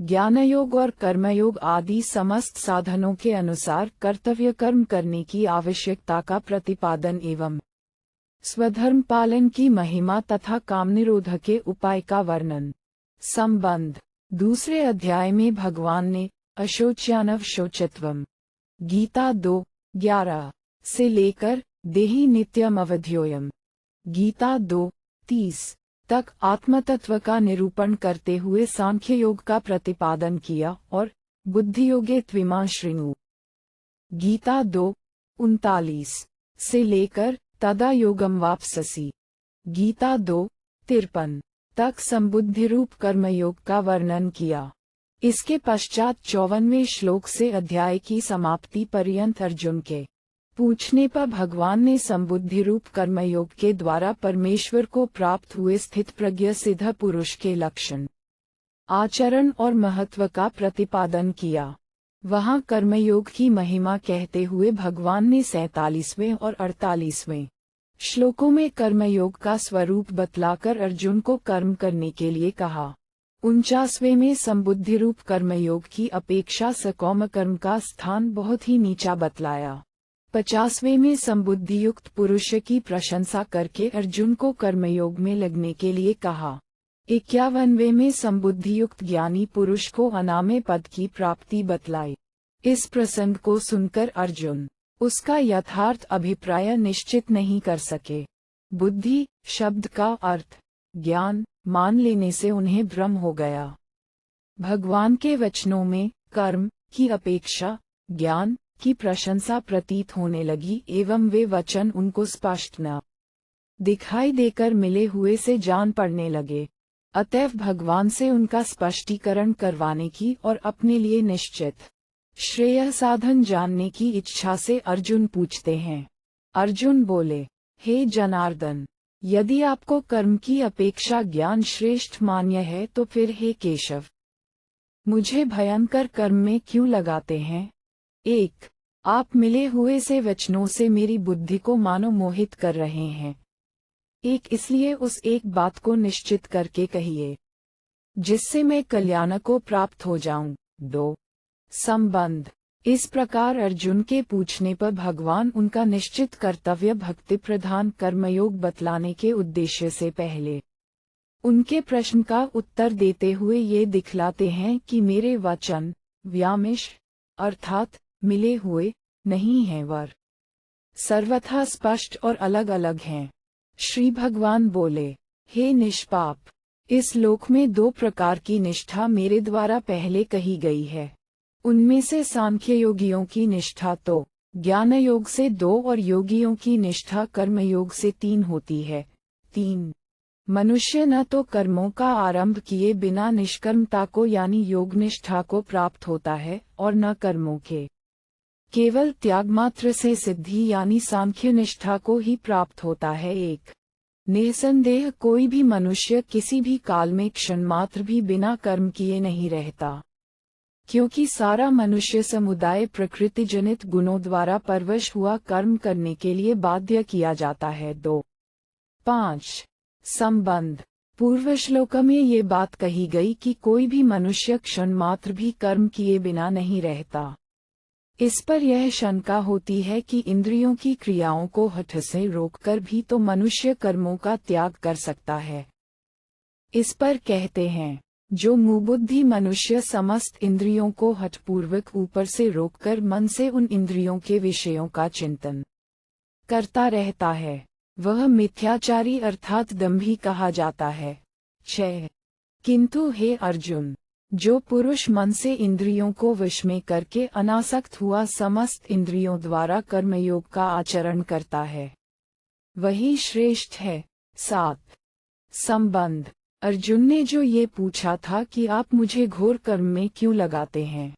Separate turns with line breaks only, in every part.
ज्ञानयोग और कर्मयोग आदि समस्त साधनों के अनुसार कर्तव्य कर्म करने की आवश्यकता का प्रतिपादन एवं स्वधर्म पालन की महिमा तथा कामनिरोध के उपाय का वर्णन। संबंध। दूसरे अध्याय में भगवान ने अशोच्यानव शोचत्वम गीता 2:11 से लेकर देहि नित्यम अवध्योयम गीता 2:30 तक आत्मतत्व का निरूपण करते हुए सांख्य योग का प्रतिपादन किया और बुद्धियोगे त्विमां शृणु गीता 2:39 से लेकर तदा योगम वापससी गीता 2:53 तक संबुद्धि रूप कर्मयोग का वर्णन किया। इसके पश्चात 54वें श्लोक से अध्याय की समाप्ति पर्यंत अर्जुन के पूछने पर भगवान ने संबुद्धि रूप कर्मयोग के द्वारा परमेश्वर को प्राप्त हुए स्थित प्रज्ञ सिद्ध पुरुष के लक्षण, आचरण और महत्व का प्रतिपादन किया। वहां कर्मयोग की महिमा कहते हुए भगवान ने 47वें और 48वें श्लोकों में कर्मयोग का स्वरूप बतलाकर अर्जुन को कर्म करने के लिए कहा। 49वें में संबुद्धि रूप कर्मयोग की अपेक्षा सकौम कर्म का स्थान बहुत ही नीचा बतलाया। 50वें में संबुद्धि युक्त पुरुष की प्रशंसा करके अर्जुन को कर्मयोग में लगने के लिए कहा। 51वें में संबुद्धि युक्त ज्ञानी पुरुष को अनामय पद की प्राप्ति बतलाई। इस प्रसंग को सुनकर अर्जुन उसका यथार्थ अभिप्राय निश्चित नहीं कर सके। बुद्धि शब्द का अर्थ ज्ञान मान लेने से उन्हें भ्रम हो गया। भगवान के वचनों में कर्म की अपेक्षा ज्ञान की प्रशंसा प्रतीत होने लगी एवं वे वचन उनको स्पष्ट न दिखाई देकर मिले हुए से जान पड़ने लगे। अतएव भगवान से उनका स्पष्टीकरण करवाने की और अपने लिए निश्चित श्रेय साधन जानने की इच्छा से अर्जुन पूछते हैं। अर्जुन बोले, हे जनार्दन, यदि आपको कर्म की अपेक्षा ज्ञान श्रेष्ठ मान्य है तो फिर हे केशव, मुझे भयंकर कर्म में क्यों लगाते हैं? 1. आप मिले हुए से वचनों से मेरी बुद्धि को मानो मोहित कर रहे हैं। 1. इसलिए उस एक बात को निश्चित करके कहिए जिससे मैं कल्याण को प्राप्त हो जाऊं। 2. संबंध। इस प्रकार अर्जुन के पूछने पर भगवान उनका निश्चित कर्तव्य भक्ति प्रधान कर्मयोग बतलाने के उद्देश्य से पहले उनके प्रश्न का उत्तर देते हुए ये दिखलाते हैं कि मेरे वचन व्यामिश अर्थात मिले हुए नहीं हैं, वर सर्वथा स्पष्ट और अलग अलग हैं। श्री भगवान बोले, हे निष्पाप, इस लोक में 2 प्रकार की निष्ठा मेरे द्वारा पहले कही गई है। उनमें से सांख्य योगियों की निष्ठा तो ज्ञान योग से 2 और योगियों की निष्ठा कर्मयोग से 3 होती है। 3. मनुष्य न तो कर्मों का आरंभ किए बिना निष्कर्मता को यानी योग निष्ठा को प्राप्त होता है और न कर्मों के केवल त्याग मात्र से सिद्धि यानी सांख्य निष्ठा को ही प्राप्त होता है। 1. निसंदेह कोई भी मनुष्य किसी भी काल में क्षण मात्र भी बिना कर्म किए नहीं रहता, क्योंकि सारा मनुष्य समुदाय प्रकृति जनित गुणों द्वारा परवश हुआ कर्म करने के लिए बाध्य किया जाता है। 2. 5. संबंध। पूर्व श्लोक में ये बात कही गई कि कोई भी मनुष्य क्षण मात्र भी कर्म किए बिना नहीं रहता। इस पर यह शंका होती है कि इंद्रियों की क्रियाओं को हठ से रोककर भी तो मनुष्य कर्मों का त्याग कर सकता है। इस पर कहते हैं, जो मुबुद्धि मनुष्य समस्त इंद्रियों को हठपूर्वक ऊपर से रोककर मन से उन इंद्रियों के विषयों का चिंतन करता रहता है, वह मिथ्याचारी अर्थात दंभी कहा जाता है। 6. किंतु हे अर्जुन, जो पुरुष मन से इंद्रियों को वश में करके अनासक्त हुआ समस्त इंद्रियों द्वारा कर्मयोग का आचरण करता है, वही श्रेष्ठ है। 7. संबंध। अर्जुन ने जो ये पूछा था कि आप मुझे घोर कर्म में क्यों लगाते हैं,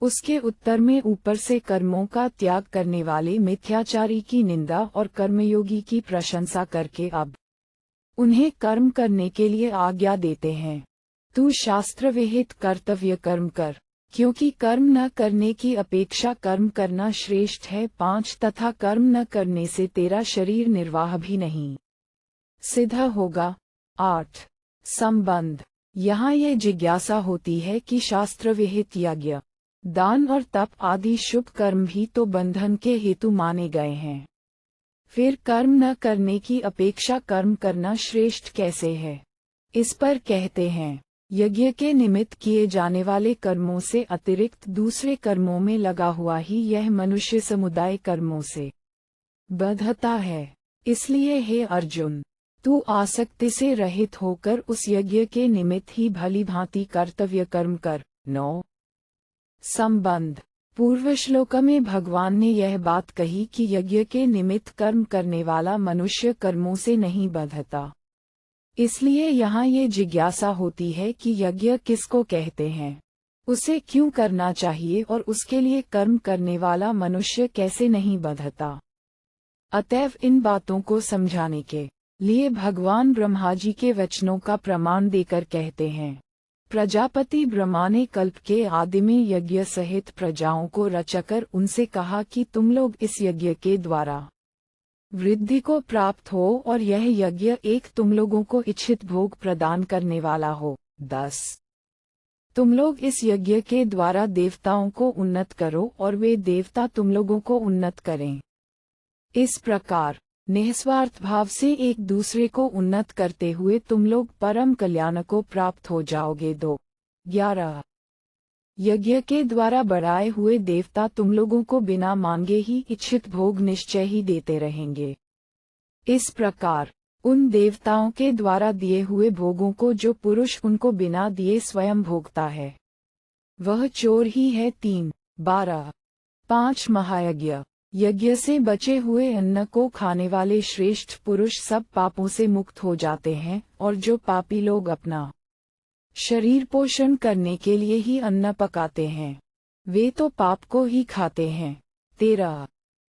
उसके उत्तर में ऊपर से कर्मों का त्याग करने वाले मिथ्याचारी की निंदा और कर्मयोगी की प्रशंसा करके अब उन्हें कर्म करने के लिए आज्ञा देते हैं। तू शास्त्र विहित कर्तव्य कर्म कर, क्योंकि कर्म न करने की अपेक्षा कर्म करना श्रेष्ठ है। 5. तथा कर्म न करने से तेरा शरीर निर्वाह भी नहीं सिद्ध होगा। 8. संबंध। यहाँ ये जिज्ञासा होती है कि शास्त्र विहित यज्ञ, दान और तप आदि शुभ कर्म भी तो बंधन के हेतु माने गए हैं। फिर कर्म न करने की अपेक्षा कर्म करना श्रेष्ठ कैसे है? इस पर कहते हैं, यज्ञ के निमित्त किए जाने वाले कर्मों से अतिरिक्त दूसरे कर्मों में लगा हुआ ही यह मनुष्य समुदाय कर्मों से बंधता है। इसलिए हे अर्जुन, तू आसक्ति से रहित होकर उस यज्ञ के निमित्त ही भली भांति कर्तव्य कर्म कर। 9 संबंध। पूर्व श्लोक में भगवान ने यह बात कही कि यज्ञ के निमित्त कर्म करने वाला मनुष्य कर्मों से नहीं बंधता। इसलिए यहाँ ये जिज्ञासा होती है कि यज्ञ किसको कहते हैं, उसे क्यों करना चाहिए और उसके लिए कर्म करने वाला मनुष्य कैसे नहीं बंधता। अतएव इन बातों को समझाने के लिए भगवान ब्रह्मा जी के वचनों का प्रमाण देकर कहते हैं, प्रजापति ब्रह्मा ने कल्प के आदि में यज्ञ सहित प्रजाओं को रचकर उनसे कहा कि तुम लोग इस यज्ञ के द्वारा वृद्धि को प्राप्त हो और यह यज्ञ एक तुम लोगों को इच्छित भोग प्रदान करने वाला हो। 10 तुम लोग इस यज्ञ के द्वारा देवताओं को उन्नत करो और वे देवता तुम लोगों को उन्नत करें। इस प्रकार निस्वार्थ भाव से एक दूसरे को उन्नत करते हुए तुम लोग परम कल्याण को प्राप्त हो जाओगे। 11 यज्ञ के द्वारा बढ़ाए हुए देवता तुम लोगों को बिना मांगे ही इच्छित भोग निश्चय ही देते रहेंगे। इस प्रकार उन देवताओं के द्वारा दिए हुए भोगों को जो पुरुष उनको बिना दिए स्वयं भोगता है, वह चोर ही है। 3-12 5 महायज्ञ। यज्ञ से बचे हुए अन्न को खाने वाले श्रेष्ठ पुरुष सब पापों से मुक्त हो जाते हैं, और जो पापी लोग अपना शरीर पोषण करने के लिए ही अन्न पकाते हैं, वे तो पाप को ही खाते हैं। 13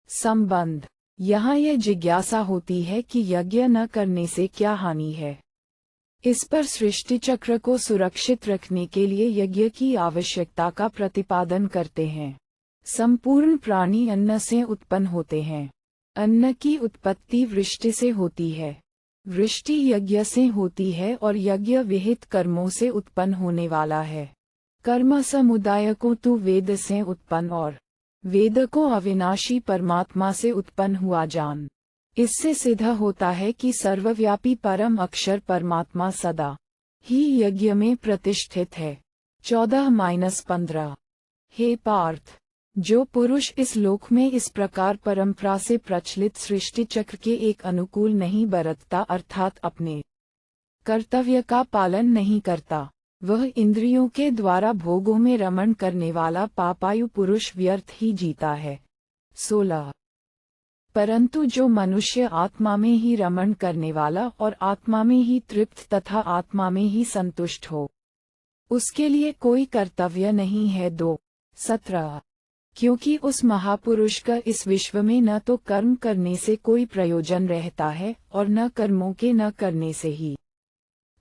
संबंध। यहाँ यह जिज्ञासा होती है कि यज्ञ न करने से क्या हानि है। इस पर सृष्टि चक्र को सुरक्षित रखने के लिए यज्ञ की आवश्यकता का प्रतिपादन करते हैं। संपूर्ण प्राणी अन्न से उत्पन्न होते हैं। अन्न की उत्पत्ति वृष्टि से होती है, वृष्टि यज्ञ से होती है और यज्ञ विहित कर्मों से उत्पन्न होने वाला है। कर्म समुदाय को तू वेद से उत्पन्न और वेद को अविनाशी परमात्मा से उत्पन्न हुआ जान। इससे सिद्ध होता है कि सर्वव्यापी परम अक्षर परमात्मा सदा ही यज्ञ में प्रतिष्ठित है। 14-15 हे पार्थ, जो पुरुष इस लोक में इस प्रकार परंपरा से प्रचलित सृष्टि चक्र के एक अनुकूल नहीं बरतता, अर्थात अपने कर्तव्य का पालन नहीं करता, वह इंद्रियों के द्वारा भोगों में रमण करने वाला पापायु पुरुष व्यर्थ ही जीता है। 16 परंतु जो मनुष्य आत्मा में ही रमण करने वाला और आत्मा में ही तृप्त तथा आत्मा में ही संतुष्ट हो, उसके लिए कोई कर्तव्य नहीं है। 17 क्योंकि उस महापुरुष का इस विश्व में न तो कर्म करने से कोई प्रयोजन रहता है और न कर्मों के न करने से ही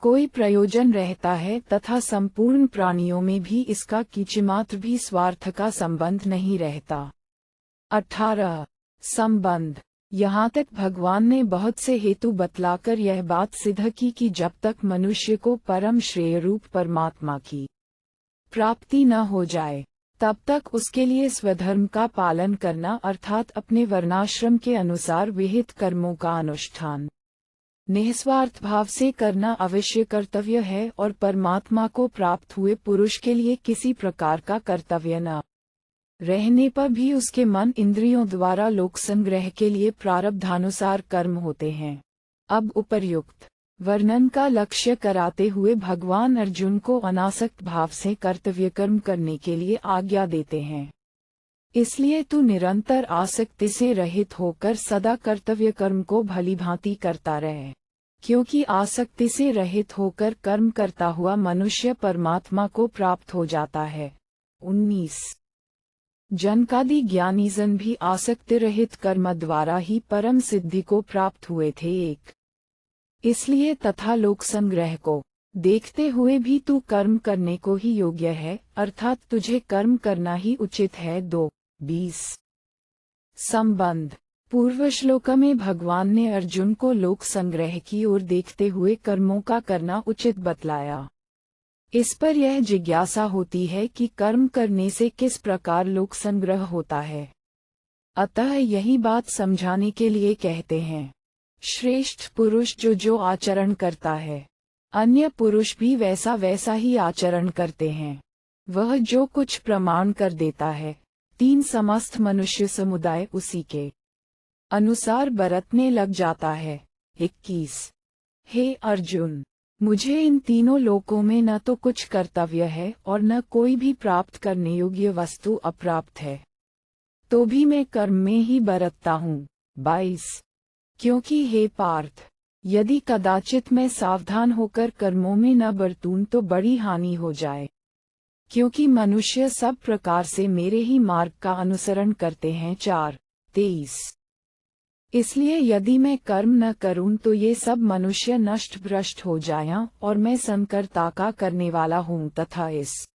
कोई प्रयोजन रहता है, तथा संपूर्ण प्राणियों में भी इसका किंचिमात्र भी स्वार्थ का संबंध नहीं रहता। 18 संबंध। यहाँ तक भगवान ने बहुत से हेतु बतलाकर यह बात सिद्ध की कि जब तक मनुष्य को परम श्रेय रूप परमात्मा की प्राप्ति न हो जाए, तब तक उसके लिए स्वधर्म का पालन करना, अर्थात अपने वर्णाश्रम के अनुसार विहित कर्मों का अनुष्ठान निस्वार्थ भाव से करना अवश्य कर्तव्य है, और परमात्मा को प्राप्त हुए पुरुष के लिए किसी प्रकार का कर्तव्य न रहने पर भी उसके मन इंद्रियों द्वारा लोक संग्रह के लिए प्रारब्धानुसार कर्म होते हैं। अब उपर्युक्त वर्णन का लक्ष्य कराते हुए भगवान अर्जुन को अनासक्त भाव से कर्तव्य कर्म करने के लिए आज्ञा देते हैं। इसलिए तू निरंतर आसक्ति से रहित होकर सदा कर्तव्य कर्म को भली भांति करता रहे, क्योंकि आसक्ति से रहित होकर कर्म करता हुआ मनुष्य परमात्मा को प्राप्त हो जाता है। 19 जनकादि ज्ञानीजन भी आसक्ति रहित कर्म द्वारा ही परम सिद्धि को प्राप्त हुए थे। 1 इसलिए तथा लोक संग्रह को देखते हुए भी तू कर्म करने को ही योग्य है, अर्थात तुझे कर्म करना ही उचित है। 2-20 संबंध। पूर्व श्लोक में भगवान ने अर्जुन को लोक संग्रह की ओर देखते हुए कर्मों का करना उचित बतलाया। इस पर यह जिज्ञासा होती है कि कर्म करने से किस प्रकार लोक संग्रह होता है। अतः यही बात समझाने के लिए कहते हैं, श्रेष्ठ पुरुष जो आचरण करता है, अन्य पुरुष भी वैसा वैसा ही आचरण करते हैं। वह जो कुछ प्रमाण कर देता है, 3 समस्त मनुष्य समुदाय उसी के अनुसार बरतने लग जाता है। 21। हे अर्जुन, मुझे इन तीनों लोकों में न तो कुछ कर्तव्य है और न कोई भी प्राप्त करने योग्य वस्तु अप्राप्त है, तो भी मैं कर्म में ही बरतता हूँ। 22। क्योंकि हे पार्थ, यदि कदाचित मैं सावधान होकर कर्मों में न बरतूं तो बड़ी हानि हो जाए, क्योंकि मनुष्य सब प्रकार से मेरे ही मार्ग का अनुसरण करते हैं। 4। 23। इसलिए यदि मैं कर्म न करूं तो ये सब मनुष्य नष्ट भ्रष्ट हो जाएं और मैं संकरता का करने वाला हूं तथा इस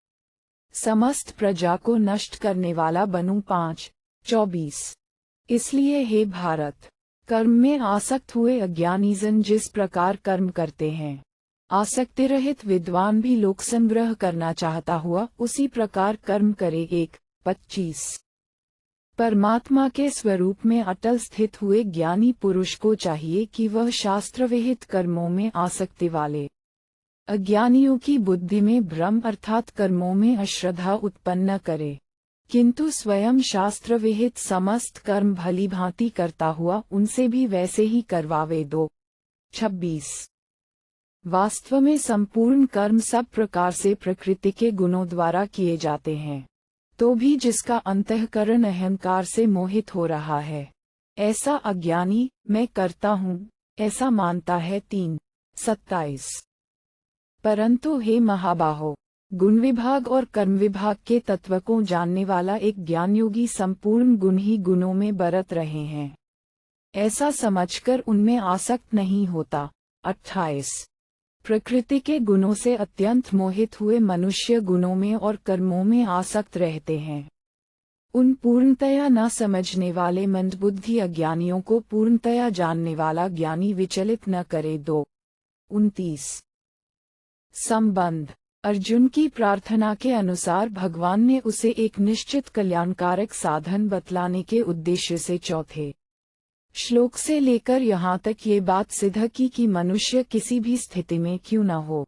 समस्त प्रजा को नष्ट करने वाला बनूं। 5। 24। इसलिए हे भारत, कर्म में आसक्त हुए अज्ञानी जन जिस प्रकार कर्म करते हैं, आसक्ति रहित विद्वान भी लोक संग्रह करना चाहता हुआ उसी प्रकार कर्म करे। 1। 25। परमात्मा के स्वरूप में अटल स्थित हुए ज्ञानी पुरुष को चाहिए कि वह शास्त्र विहित कर्मों में आसक्ति वाले अज्ञानियों की बुद्धि में भ्रम अर्थात कर्मों में अश्रद्धा उत्पन्न न करे, किंतु स्वयं शास्त्र विहित समस्त कर्म भली भांति करता हुआ उनसे भी वैसे ही करवावे। 2। 26। वास्तव में संपूर्ण कर्म सब प्रकार से प्रकृति के गुणों द्वारा किए जाते हैं, तो भी जिसका अंतःकरण अहंकार से मोहित हो रहा है, ऐसा अज्ञानी मैं करता हूँ ऐसा मानता है। 3। 27। परंतु हे महाबाहो, गुण विभाग और कर्म विभाग के तत्व को जानने वाला एक ज्ञानयोगी संपूर्ण गुण ही गुणों में बरत रहे हैं, ऐसा समझकर उनमें आसक्त नहीं होता। 28। प्रकृति के गुणों से अत्यंत मोहित हुए मनुष्य गुणों में और कर्मों में आसक्त रहते हैं। उन पूर्णतया न समझने वाले मंदबुद्धि अज्ञानियों को पूर्णतया जानने वाला ज्ञानी विचलित न करे। 2। 29। संबंध। अर्जुन की प्रार्थना के अनुसार भगवान ने उसे एक निश्चित कल्याणकारक साधन बतलाने के उद्देश्य से चौथे श्लोक से लेकर यहाँ तक ये बात सिद्ध की कि मनुष्य किसी भी स्थिति में क्यों न हो,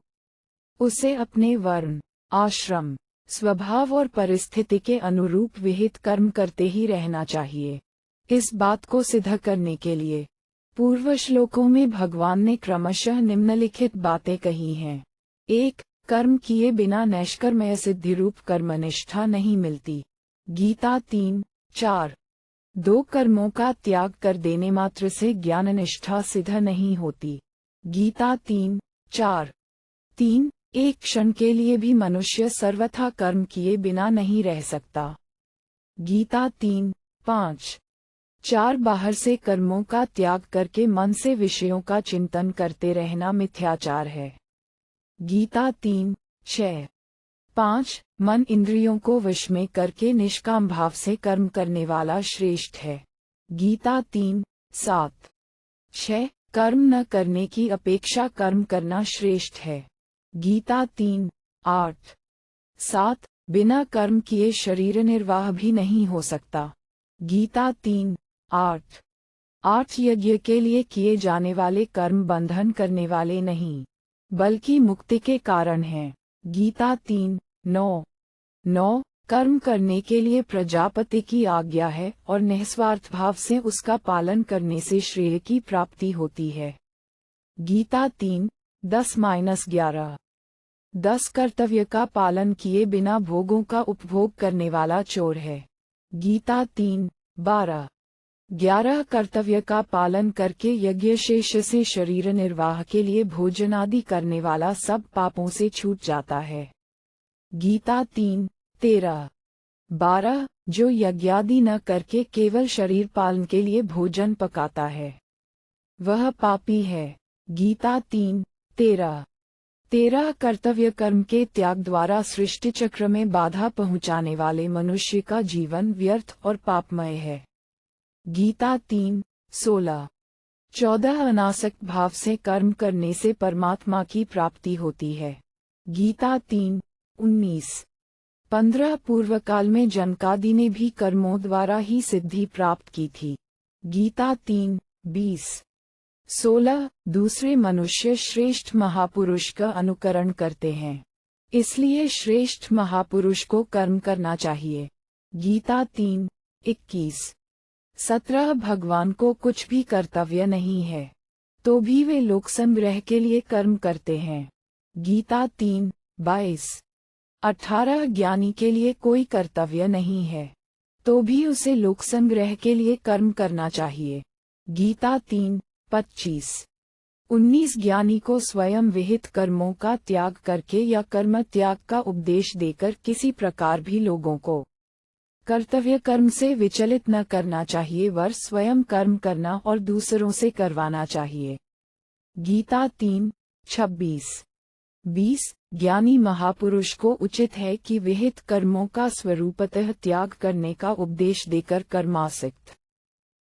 उसे अपने वर्ण, आश्रम, स्वभाव और परिस्थिति के अनुरूप विहित कर्म करते ही रहना चाहिए। इस बात को सिद्ध करने के लिए पूर्व श्लोकों में भगवान ने क्रमशः निम्नलिखित बातें कही हैं। 1. कर्म किए बिना नैष्कर्म्य सिद्धि रूप कर्मनिष्ठा नहीं मिलती। गीता 3:4। 2. कर्मों का त्याग कर देने मात्र से ज्ञान निष्ठा सिद्ध नहीं होती। गीता 3:4। 3. एक क्षण के लिए भी मनुष्य सर्वथा कर्म किए बिना नहीं रह सकता। गीता 3:5। 4. बाहर से कर्मों का त्याग करके मन से विषयों का चिंतन करते रहना मिथ्याचार है। गीता 3:6। 5. मन इंद्रियों को वश में करके निष्काम भाव से कर्म करने वाला श्रेष्ठ है। गीता 3:7। 6. कर्म न करने की अपेक्षा कर्म करना श्रेष्ठ है। गीता 3:8। 7. बिना कर्म किए शरीर निर्वाह भी नहीं हो सकता। गीता 3:8। 8. यज्ञ के लिए किए जाने वाले कर्म बंधन करने वाले नहीं, बल्कि मुक्ति के कारण हैं। गीता 3:9। 9. कर्म करने के लिए प्रजापति की आज्ञा है और निस्वार्थ भाव से उसका पालन करने से श्रेय की प्राप्ति होती है। गीता 3:10-11। 10. कर्तव्य का पालन किए बिना भोगों का उपभोग करने वाला चोर है। गीता 3:12। 11. कर्तव्य का पालन करके यज्ञ शेष से शरीर निर्वाह के लिए भोजन आदि करने वाला सब पापों से छूट जाता है। गीता 3:13। 12. जो यज्ञादि न करके केवल शरीर पालन के लिए भोजन पकाता है, वह पापी है। गीता 3:13। 13. कर्तव्य कर्म के त्याग द्वारा सृष्टि चक्र में बाधा पहुंचाने वाले मनुष्य का जीवन व्यर्थ और पापमय है। गीता 3:16। 14. अनासक्त भाव से कर्म करने से परमात्मा की प्राप्ति होती है। गीता 3:19। 15 पूर्व काल में जनकादि ने भी कर्मों द्वारा ही सिद्धि प्राप्त की थी। गीता 3:20। 16 दूसरे मनुष्य श्रेष्ठ महापुरुष का अनुकरण करते हैं, इसलिए श्रेष्ठ महापुरुष को कर्म करना चाहिए। गीता 3:21। 17 भगवान को कुछ भी कर्तव्य नहीं है, तो भी वे लोक संग्रह के लिए कर्म करते हैं। गीता 3:22। 18 ज्ञानी के लिए कोई कर्तव्य नहीं है, तो भी उसे लोक संग्रह के लिए कर्म करना चाहिए। गीता 3:25। 19 ज्ञानी को स्वयं विहित कर्मों का त्याग करके या कर्म त्याग का उपदेश देकर किसी प्रकार भी लोगों को कर्तव्य कर्म से विचलित न करना चाहिए, वर स्वयं कर्म करना और दूसरों से करवाना चाहिए। गीता 3:26। 20 ज्ञानी महापुरुष को उचित है कि विहित कर्मों का स्वरूपतः त्याग करने का उपदेश देकर कर्मासक्त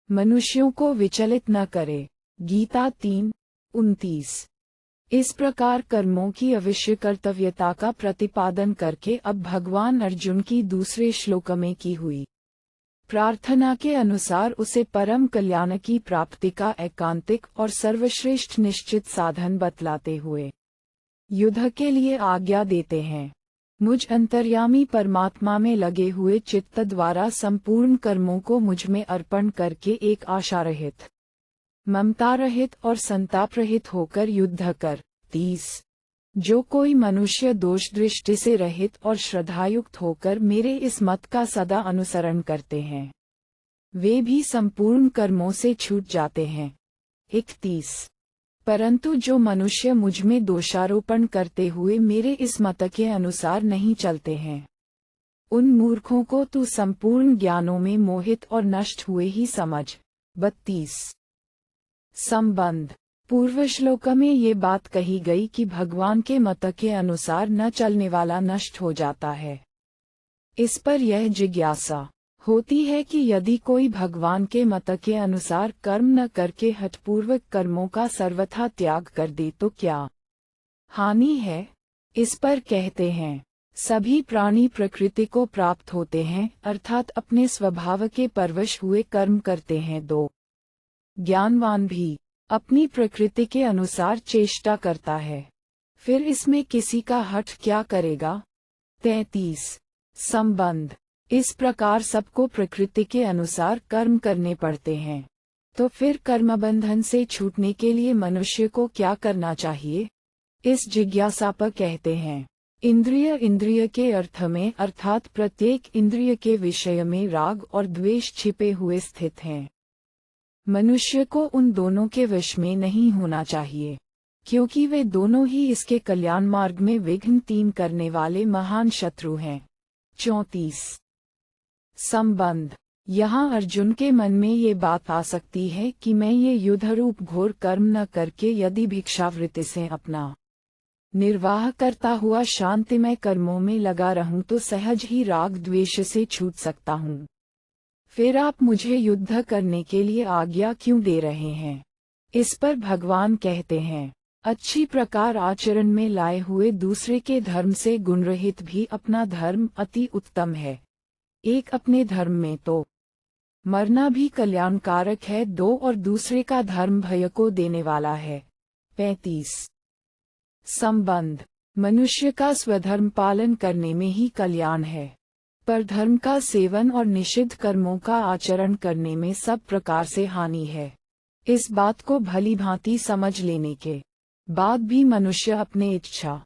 मनुष्यों को विचलित न करे। गीता 3:29। इस प्रकार कर्मों की अवश्य कर्तव्यता का प्रतिपादन करके अब भगवान अर्जुन की दूसरे श्लोक में की हुई प्रार्थना के अनुसार उसे परम कल्याण की प्राप्ति का एकांतिक और सर्वश्रेष्ठ निश्चित साधन बतलाते हुए युद्ध के लिए आज्ञा देते हैं। मुझ अंतर्यामी परमात्मा में लगे हुए चित्त द्वारा संपूर्ण कर्मों को मुझ में अर्पण करके एक आशा रहित, ममता रहित और संताप रहित होकर युद्ध कर। 30 जो कोई मनुष्य दोष दृष्टि से रहित और श्रद्धायुक्त होकर मेरे इस मत का सदा अनुसरण करते हैं, वे भी संपूर्ण कर्मों से छूट जाते हैं। 31 परंतु जो मनुष्य मुझ में दोषारोपण करते हुए मेरे इस मत के अनुसार नहीं चलते हैं, उन मूर्खों को तू संपूर्ण ज्ञानों में मोहित और नष्ट हुए ही समझ। 32 संबंध पूर्व श्लोक में ये बात कही गई कि भगवान के मत के अनुसार न चलने वाला नष्ट हो जाता है। इस पर यह जिज्ञासा होती है कि यदि कोई भगवान के मत के अनुसार कर्म न करके हठपूर्वक कर्मों का सर्वथा त्याग कर दे तो क्या हानि है। इस पर कहते हैं, सभी प्राणी प्रकृति को प्राप्त होते हैं, अर्थात अपने स्वभाव के परवश हुए कर्म करते हैं। 2 ज्ञानवान भी अपनी प्रकृति के अनुसार चेष्टा करता है, फिर इसमें किसी का हठ क्या करेगा। 33 संबंध इस प्रकार सबको प्रकृति के अनुसार कर्म करने पड़ते हैं, तो फिर कर्मबंधन से छूटने के लिए मनुष्य को क्या करना चाहिए। इस जिज्ञासा पर कहते हैं, इंद्रिय के अर्थ में अर्थात प्रत्येक इंद्रिय के विषय में राग और द्वेष छिपे हुए स्थित हैं। मनुष्य को उन दोनों के वश में नहीं होना चाहिए, क्योंकि वे दोनों ही इसके कल्याण मार्ग में विघ्न तीन करने वाले महान शत्रु हैं। 34 संबंध यहाँ अर्जुन के मन में ये बात आ सकती है कि मैं ये युद्धरूप घोर कर्म न करके यदि भिक्षावृत्ति से अपना निर्वाह करता हुआ शांतिमय कर्मों में लगा रहूं तो सहज ही राग द्वेष से छूट सकता हूँ। फिर आप मुझे युद्ध करने के लिए आज्ञा क्यों दे रहे हैं। इस पर भगवान कहते हैं, अच्छी प्रकार आचरण में लाए हुए दूसरे के धर्म से गुणरहित भी अपना धर्म अति उत्तम है। एक अपने धर्म में तो मरना भी कल्याणकारक है, 2 और दूसरे का धर्म भय को देने वाला है। 35 संबंध मनुष्य का स्वधर्म पालन करने में ही कल्याण है, पर धर्म का सेवन और निषिद्ध कर्मों का आचरण करने में सब प्रकार से हानि है। इस बात को भली भांति समझ लेने के बाद भी मनुष्य अपने इच्छा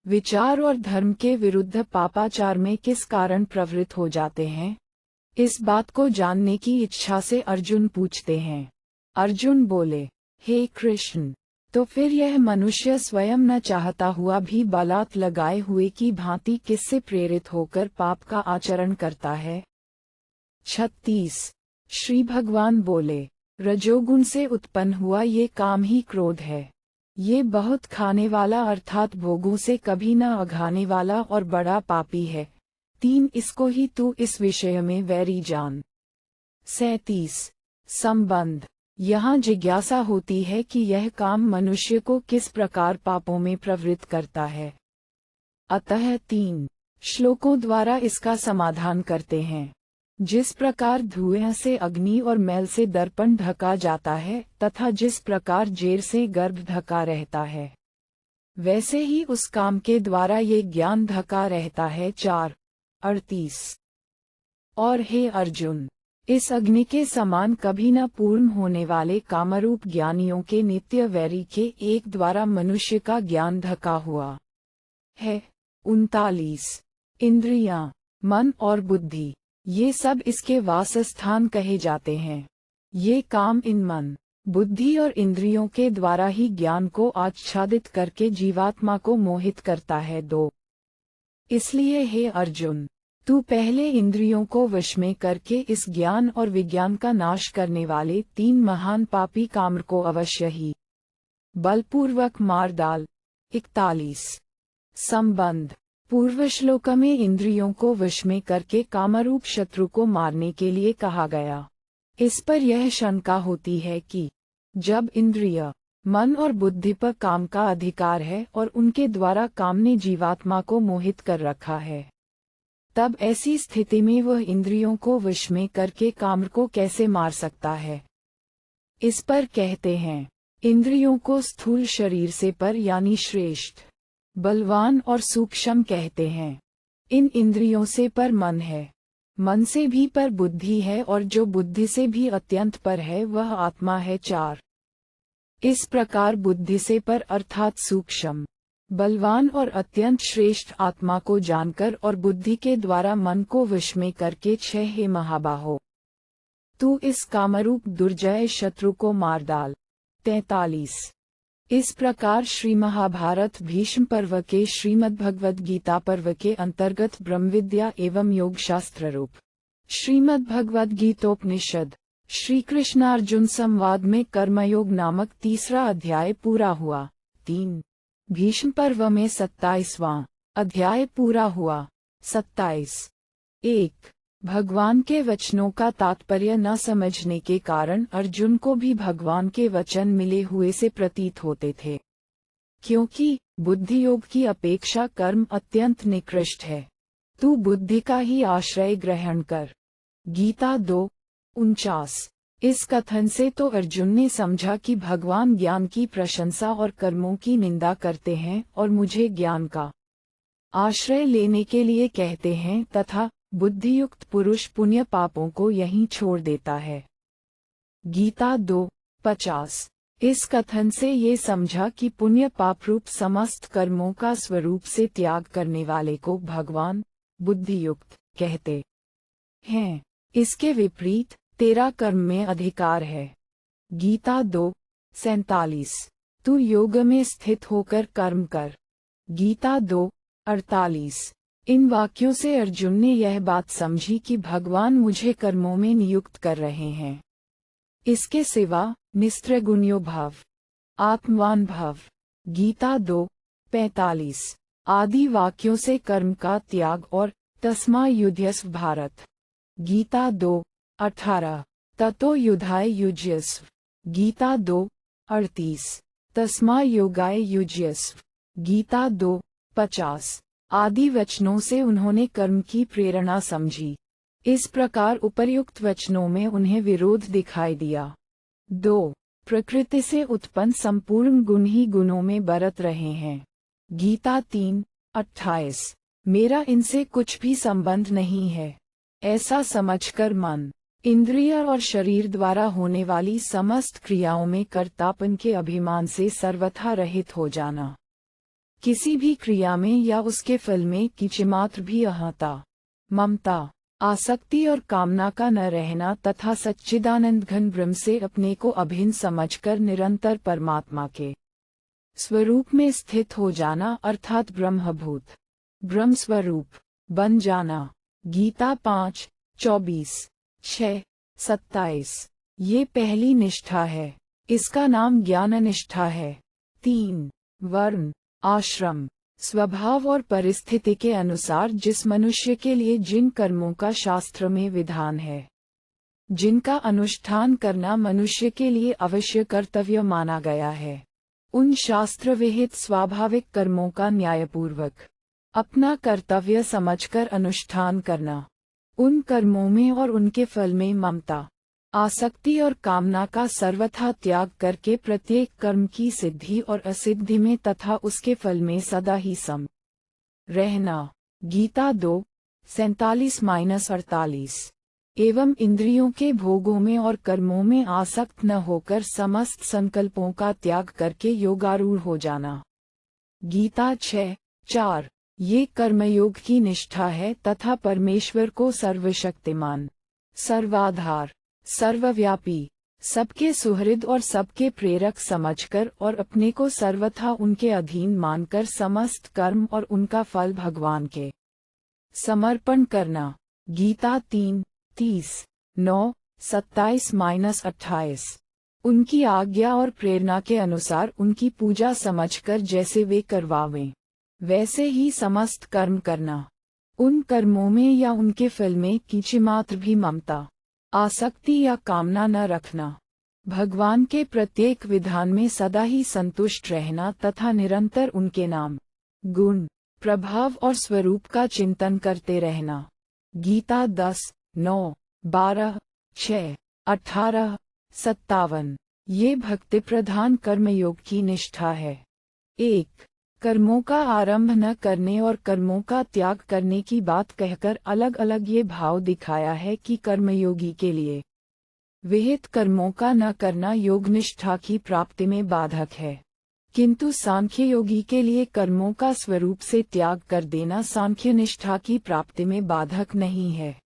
विचार और धर्म के विरुद्ध पापाचार में किस कारण प्रवृत्त हो जाते हैं, इस बात को जानने की इच्छा से अर्जुन पूछते हैं। अर्जुन बोले, हे कृष्ण, तो फिर यह मनुष्य स्वयं न चाहता हुआ भी बलात् लगाए हुए की भांति किससे प्रेरित होकर पाप का आचरण करता है। 36 श्री भगवान बोले, रजोगुण से उत्पन्न हुआ ये काम ही क्रोध है। ये बहुत खाने वाला अर्थात भोगों से कभी न अघाने वाला और बड़ा पापी है। 3 इसको ही तू इस विषय में वैरी जान। 37 संबंध यहाँ जिज्ञासा होती है कि यह काम मनुष्य को किस प्रकार पापों में प्रवृत्त करता है। अतः 3 श्लोकों द्वारा इसका समाधान करते हैं। जिस प्रकार धुएं से अग्नि और मैल से दर्पण ढका जाता है तथा जिस प्रकार जेर से गर्भ ढका रहता है, वैसे ही उस काम के द्वारा ये ज्ञान ढका रहता है। 4:38 और हे अर्जुन, इस अग्नि के समान कभी न पूर्ण होने वाले कामरूप ज्ञानियों के नित्य वैरी के एक द्वारा मनुष्य का ज्ञान ढका हुआ है। 39 इंद्रियां, मन और बुद्धि, ये सब इसके वासस्थान कहे जाते हैं। ये काम इन मन, बुद्धि और इंद्रियों के द्वारा ही ज्ञान को आच्छादित करके जीवात्मा को मोहित करता है। 2 इसलिए हे अर्जुन, तू पहले इंद्रियों को वश में करके इस ज्ञान और विज्ञान का नाश करने वाले 3 महान पापी काम को अवश्य ही बलपूर्वक मार डाल। 41 संबंध, पूर्व श्लोक में इंद्रियों को वश में करके कामरूप शत्रु को मारने के लिए कहा गया। इस पर यह शंका होती है कि जब इंद्रिय, मन और बुद्धि पर काम का अधिकार है और उनके द्वारा काम ने जीवात्मा को मोहित कर रखा है, तब ऐसी स्थिति में वह इंद्रियों को वश में करके काम को कैसे मार सकता है। इस पर कहते हैं, इंद्रियों को स्थूल शरीर से पर यानी श्रेष्ठ, बलवान और सूक्ष्म कहते हैं। इन इंद्रियों से पर मन है, मन से भी पर बुद्धि है और जो बुद्धि से भी अत्यंत पर है वह आत्मा है। 4 इस प्रकार बुद्धि से पर अर्थात सूक्ष्म, बलवान और अत्यंत श्रेष्ठ आत्मा को जानकर और बुद्धि के द्वारा मन को वश में करके 6 हे महाबाहो, तू इस कामरूप दुर्जय शत्रु को मार डाल। 43 इस प्रकार श्री महाभारत भीष्म पर्व के श्रीमद् भगवद गीता पर्व के अंतर्गत ब्रह्म विद्या एवं योग शास्त्र रूप श्रीमद् भगवद गीतोपनिषद श्री कृष्णार्जुन संवाद में कर्मयोग नामक 3रा अध्याय पूरा हुआ। 3 भीष्म पर्व में 27वां अध्याय पूरा हुआ। 27 1 भगवान के वचनों का तात्पर्य न समझने के कारण अर्जुन को भी भगवान के वचन मिले हुए से प्रतीत होते थे, क्योंकि बुद्धि योग की अपेक्षा कर्म अत्यंत निकृष्ट है। तू बुद्धि का ही आश्रय ग्रहण कर। गीता 2:49 इस कथन से तो अर्जुन ने समझा कि भगवान ज्ञान की प्रशंसा और कर्मों की निंदा करते हैं और मुझे ज्ञान का आश्रय लेने के लिए कहते हैं तथा बुद्धियुक्त पुरुष पुण्य पापों को यहीं छोड़ देता है। गीता 2:50 इस कथन से ये समझा कि पुण्य पाप रूप समस्त कर्मों का स्वरूप से त्याग करने वाले को भगवान बुद्धियुक्त कहते हैं। इसके विपरीत तेरा कर्म में अधिकार है। गीता 2:47 तू योग में स्थित होकर कर्म कर। गीता 2:48 इन वाक्यों से अर्जुन ने यह बात समझी कि भगवान मुझे कर्मों में नियुक्त कर रहे हैं। इसके सिवा निस्त्रगुण्यो भव, आत्मवान भव, गीता 2:45 आदि वाक्यों से कर्म का त्याग और तस्मा युध्यस्व भारत। गीता 2:18 ततो युधाय युज्यस्व। गीता 2:38 तस्मा योगाय युज्यस्व। गीता 2:50 आदि वचनों से उन्होंने कर्म की प्रेरणा समझी। इस प्रकार उपर्युक्त वचनों में उन्हें विरोध दिखाई दिया। 2 प्रकृति से उत्पन्न संपूर्ण गुण ही गुणों में बरत रहे हैं। गीता 3:28 मेरा इनसे कुछ भी संबंध नहीं है। ऐसा समझकर मन, इंद्रिय और शरीर द्वारा होने वाली समस्त क्रियाओं में कर्तापन के अभिमान से सर्वथा रहित हो जाना। किसी भी क्रिया में या उसके फल में किंचिमात्र भी अहंता, ममता, आसक्ति और कामना का न रहना तथा सच्चिदानंद घन ब्रह्म से अपने को अभिन्न समझकर निरंतर परमात्मा के स्वरूप में स्थित हो जाना अर्थात ब्रह्मभूत, ब्रह्म स्वरूप बन जाना। गीता 5:24, 6:27 ये पहली निष्ठा है। इसका नाम ज्ञान निष्ठा है। 3 वर्ण, आश्रम, स्वभाव और परिस्थिति के अनुसार जिस मनुष्य के लिए जिन कर्मों का शास्त्र में विधान है, जिनका अनुष्ठान करना मनुष्य के लिए अवश्य कर्तव्य माना गया है, उन शास्त्र विहित स्वाभाविक कर्मों का न्यायपूर्वक अपना कर्तव्य समझकर अनुष्ठान करना, उन कर्मों में और उनके फल में ममता, आसक्ति और कामना का सर्वथा त्याग करके प्रत्येक कर्म की सिद्धि और असिद्धि में तथा उसके फल में सदा ही सम रहना। गीता 2:47-48। एवं इंद्रियों के भोगों में और कर्मों में आसक्त न होकर समस्त संकल्पों का त्याग करके योगारूढ़ हो जाना। गीता 6:4। ये कर्मयोग की निष्ठा है तथा परमेश्वर को सर्वशक्तिमान, सर्वाधार, सर्वव्यापी, सबके सुहृद और सबके प्रेरक समझकर और अपने को सर्वथा उनके अधीन मानकर समस्त कर्म और उनका फल भगवान के समर्पण करना। गीता 3:30-9-27-28। उनकी आज्ञा और प्रेरणा के अनुसार उनकी पूजा समझकर जैसे वे करवावें वैसे ही समस्त कर्म करना। उन कर्मों में या उनके फल में किंचिमात्र भी ममता, आसक्ति या कामना न रखना। भगवान के प्रत्येक विधान में सदा ही संतुष्ट रहना तथा निरंतर उनके नाम, गुण, प्रभाव और स्वरूप का चिंतन करते रहना। गीता 10:9-12-6-18-57। ये भक्ति प्रधान कर्मयोग की निष्ठा है। 1. कर्मों का आरंभ न करने और कर्मों का त्याग करने की बात कहकर अलग अलग ये भाव दिखाया है कि कर्मयोगी के लिए विहित कर्मों का न करना योगनिष्ठा की प्राप्ति में बाधक है, किंतु सांख्य योगी के लिए कर्मों का स्वरूप से त्याग कर देना सांख्य निष्ठा की प्राप्ति में बाधक नहीं है,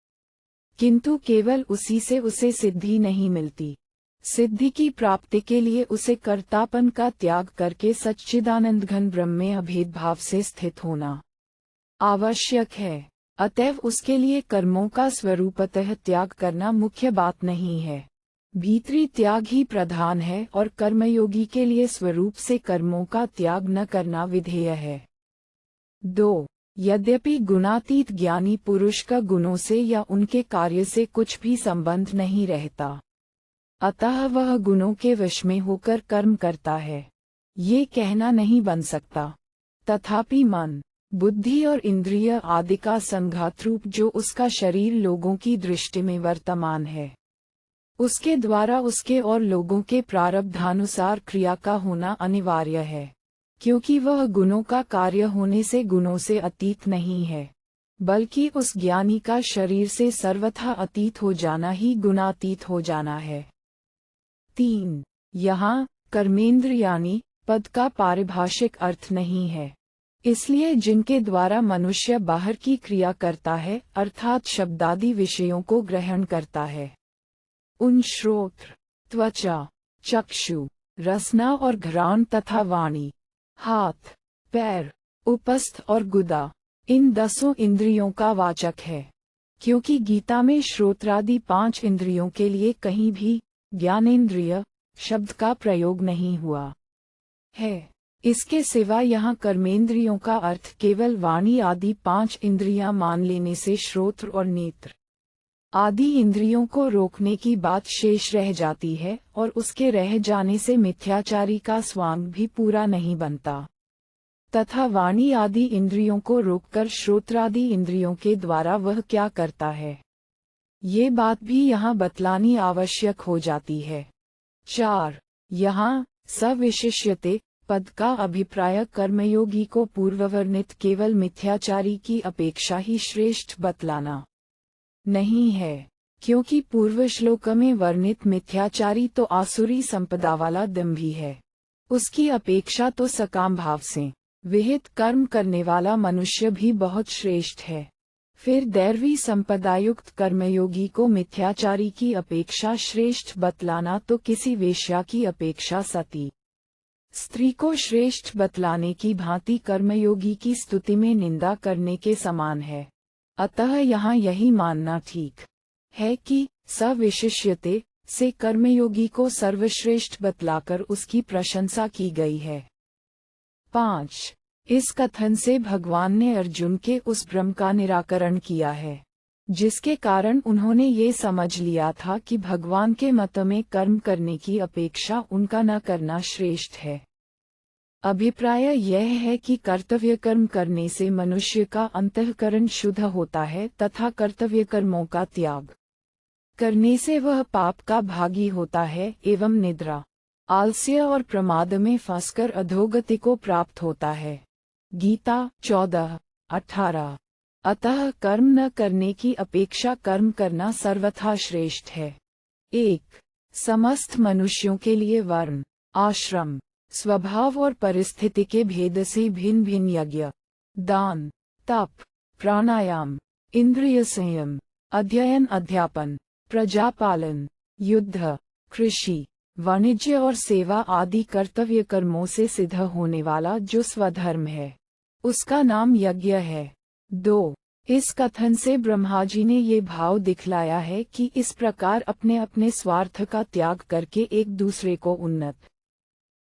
किंतु केवल उसी से उसे सिद्धि नहीं मिलती। सिद्धि की प्राप्ति के लिए उसे कर्तापन का त्याग करके सच्चिदानंद घन ब्रह्म में अभेद भाव से स्थित होना आवश्यक है। अतएव उसके लिए कर्मों का स्वरूपतः त्याग करना मुख्य बात नहीं है, भीतरी त्याग ही प्रधान है और कर्मयोगी के लिए स्वरूप से कर्मों का त्याग न करना विधेय है। 2. यद्यपि गुणातीत ज्ञानी पुरुष का गुणों से या उनके कार्य से कुछ भी संबंध नहीं रहता, अतः वह गुणों के वश में होकर कर्म करता है, ये कहना नहीं बन सकता। तथापि मन, बुद्धि और इंद्रिय आदि का संघात रूप जो उसका शरीर लोगों की दृष्टि में वर्तमान है, उसके द्वारा उसके और लोगों के प्रारब्धानुसार क्रिया का होना अनिवार्य है, क्योंकि वह गुणों का कार्य होने से गुणों से अतीत नहीं है, बल्कि उस ज्ञानी का शरीर से सर्वथा अतीत हो जाना ही गुणातीत हो जाना है। 3. यहाँ कर्मेंद्र यानी पद का पारिभाषिक अर्थ नहीं है, इसलिए जिनके द्वारा मनुष्य बाहर की क्रिया करता है अर्थात शब्दादि विषयों को ग्रहण करता है, उन श्रोत्र, त्वचा, चक्षु, रसना और घ्राण तथा वाणी, हाथ, पैर, उपस्थ और गुदा, इन 10 इंद्रियों का वाचक है, क्योंकि गीता में श्रोत्रादि 5 इंद्रियों के लिए कहीं भी ज्ञानेंद्रिय शब्द का प्रयोग नहीं हुआ है। इसके सिवा यहाँ कर्मेंद्रियों का अर्थ केवल वाणी आदि 5 इंद्रियां मान लेने से श्रोत्र और नेत्र आदि इंद्रियों को रोकने की बात शेष रह जाती है और उसके रह जाने से मिथ्याचारी का स्वांग भी पूरा नहीं बनता, तथा वाणी आदि इंद्रियों को रोककर श्रोत्रादि इंद्रियों के द्वारा वह क्या करता है, ये बात भी यहाँ बतलानी आवश्यक हो जाती है। 4. यहाँ सविशिष्यते पद का अभिप्राय कर्मयोगी को पूर्ववर्णित केवल मिथ्याचारी की अपेक्षा ही श्रेष्ठ बतलाना नहीं है, क्योंकि पूर्व श्लोक में वर्णित मिथ्याचारी तो आसुरी संपदा वाला दंभी है, उसकी अपेक्षा तो सकाम भाव से विहित कर्म करने वाला मनुष्य भी बहुत श्रेष्ठ है। फिर दैवी संपदायुक्त कर्मयोगी को मिथ्याचारी की अपेक्षा श्रेष्ठ बतलाना तो किसी वेश्या की अपेक्षा सती स्त्री को श्रेष्ठ बतलाने की भांति कर्मयोगी की स्तुति में निंदा करने के समान है। अतः यहाँ यही मानना ठीक है कि सविशिष्यते से कर्मयोगी को सर्वश्रेष्ठ बतलाकर उसकी प्रशंसा की गई है। 5. इस कथन से भगवान ने अर्जुन के उस भ्रम का निराकरण किया है, जिसके कारण उन्होंने ये समझ लिया था कि भगवान के मत में कर्म करने की अपेक्षा उनका न करना श्रेष्ठ है। अभिप्राय यह है कि कर्तव्य कर्म करने से मनुष्य का अंतःकरण शुद्ध होता है तथा कर्तव्य कर्मों का त्याग करने से वह पाप का भागी होता है एवं निद्रा, आलस्य और प्रमाद में फंसकर अधोगति को प्राप्त होता है। गीता 14:18। अतः कर्म न करने की अपेक्षा कर्म करना सर्वथा श्रेष्ठ है। 1. समस्त मनुष्यों के लिए वर्ण, आश्रम, स्वभाव और परिस्थिति के भेद से भिन्न भिन्न यज्ञ, दान, तप, प्राणायाम, इंद्रिय संयम, अध्ययन अध्यापन, प्रजापालन, युद्ध, कृषि, वाणिज्य और सेवा आदि कर्तव्य कर्मों से सिद्ध होने वाला जो स्वधर्म है, उसका नाम यज्ञ है। 2. इस कथन से ब्रह्मा जी ने ये भाव दिखलाया है कि इस प्रकार अपने अपने स्वार्थ का त्याग करके एक दूसरे को उन्नत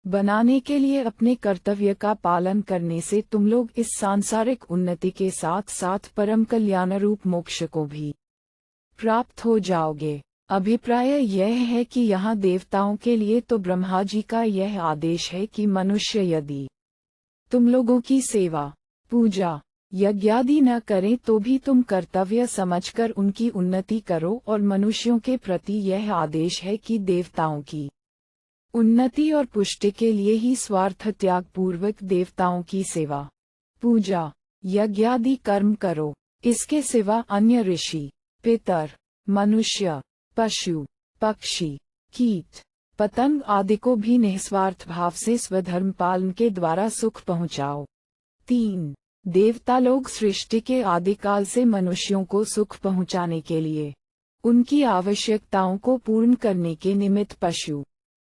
बनाने के लिए अपने कर्तव्य का पालन करने से तुम लोग इस सांसारिक उन्नति के साथ साथ परम कल्याण रूप मोक्ष को भी प्राप्त हो जाओगे। अभिप्राय यह है कि यहाँ देवताओं के लिए तो ब्रह्मा जी का यह आदेश है कि मनुष्य यदि तुम लोगों की सेवा, पूजा, यज्ञादि न करें तो भी तुम कर्तव्य समझकर उनकी उन्नति करो, और मनुष्यों के प्रति यह आदेश है कि देवताओं की उन्नति और पुष्टि के लिए ही स्वार्थ त्याग पूर्वक देवताओं की सेवा, पूजा, यज्ञादि कर्म करो। इसके सिवा अन्य ऋषि, पितर, मनुष्य, पशु, पक्षी, कीट, पतंग आदि को भी निस्वार्थ भाव से स्वधर्म पालन के द्वारा सुख पहुँचाओ। 3. देवता लोग सृष्टि के आदिकाल से मनुष्यों को सुख पहुँचाने के लिए उनकी आवश्यकताओं को पूर्ण करने के निमित्त पशु,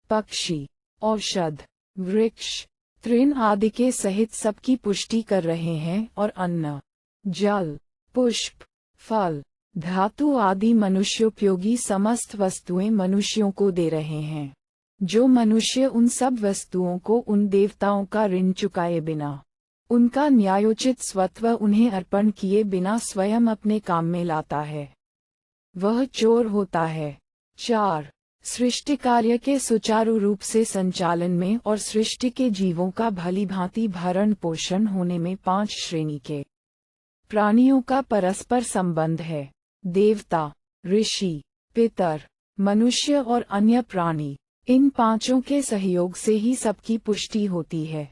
पक्षी, औषध, वृक्ष, तृण आदि के सहित सबकी पुष्टि कर रहे हैं और अन्न, जल, पुष्प, फल, धातु आदि मनुष्योपयोगी समस्त वस्तुएं मनुष्यों को दे रहे हैं। जो मनुष्य उन सब वस्तुओं को उन देवताओं का ऋण चुकाए बिना, उनका न्यायोचित स्वत्व उन्हें अर्पण किए बिना स्वयं अपने काम में लाता है, वह चोर होता है। 4. सृष्टि कार्य के सुचारू रूप से संचालन में और सृष्टि के जीवों का भलीभांति भरण पोषण होने में 5 श्रेणी के प्राणियों का परस्पर संबंध है। देवता, ऋषि, पितर, मनुष्य और अन्य प्राणी, इन पांचों के सहयोग से ही सबकी पुष्टि होती है।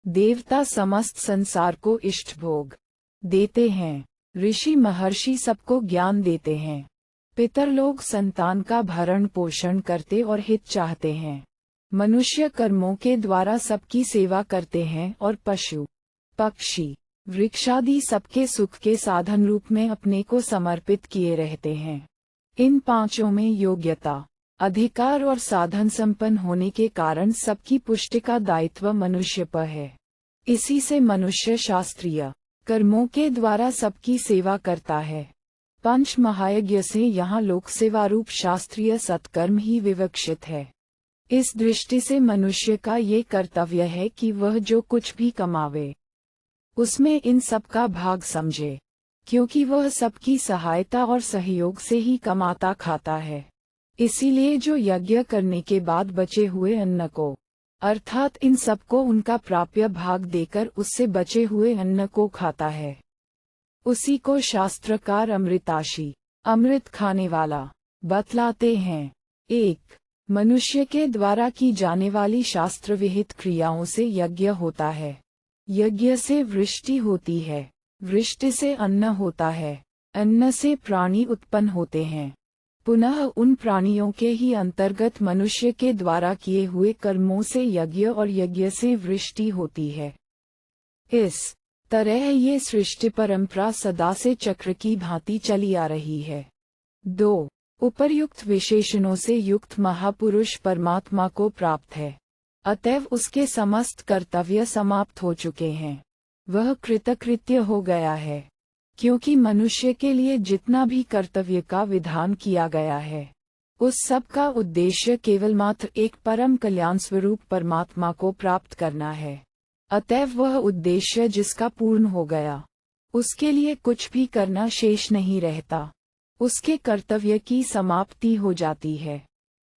देवता समस्त संसार को इष्ट भोग देते हैं, ऋषि महर्षि सबको ज्ञान देते हैं, पितर लोग संतान का भरण पोषण करते और हित चाहते हैं, मनुष्य कर्मों के द्वारा सबकी सेवा करते हैं और पशु, पक्षी, वृक्षादि सबके सुख के साधन रूप में अपने को समर्पित किए रहते हैं। इन पांचों में योग्यता, अधिकार और साधन संपन्न होने के कारण सबकी पुष्टि का दायित्व मनुष्य पर है। इसी से मनुष्य शास्त्रीय कर्मों के द्वारा सबकी सेवा करता है। पंच महायज्ञ से यहाँ लोक सेवा रूप शास्त्रीय सत्कर्म ही विवक्षित है। इस दृष्टि से मनुष्य का ये कर्तव्य है कि वह जो कुछ भी कमावे उसमें इन सब का भाग समझे, क्योंकि वह सबकी सहायता और सहयोग से ही कमाता खाता है। इसीलिए जो यज्ञ करने के बाद बचे हुए अन्न को, अर्थात इन सबको उनका प्राप्य भाग देकर उससे बचे हुए अन्न को खाता है, उसी को शास्त्रकार अमृताशी, अमृत खाने वाला बतलाते हैं। 1. मनुष्य के द्वारा की जाने वाली शास्त्र विहित क्रियाओं से यज्ञ होता है। यज्ञ से वृष्टि होती है, वृष्टि से अन्न होता है, अन्न से प्राणी उत्पन्न होते हैं, पुनः उन प्राणियों के ही अंतर्गत मनुष्य के द्वारा किए हुए कर्मों से यज्ञ और यज्ञ से वृष्टि होती है। इस तरह ये सृष्टि परंपरा सदा से चक्र की भांति चली आ रही है। 2. उपर्युक्त विशेषणों से युक्त महापुरुष परमात्मा को प्राप्त है, अतएव उसके समस्त कर्तव्य समाप्त हो चुके हैं, वह कृतकृत्य हो गया है। क्योंकि मनुष्य के लिए जितना भी कर्तव्य का विधान किया गया है, उस सब का उद्देश्य केवल मात्र एक परम कल्याण स्वरूप परमात्मा को प्राप्त करना है। अतएव वह उद्देश्य जिसका पूर्ण हो गया, उसके लिए कुछ भी करना शेष नहीं रहता, उसके कर्तव्य की समाप्ति हो जाती है।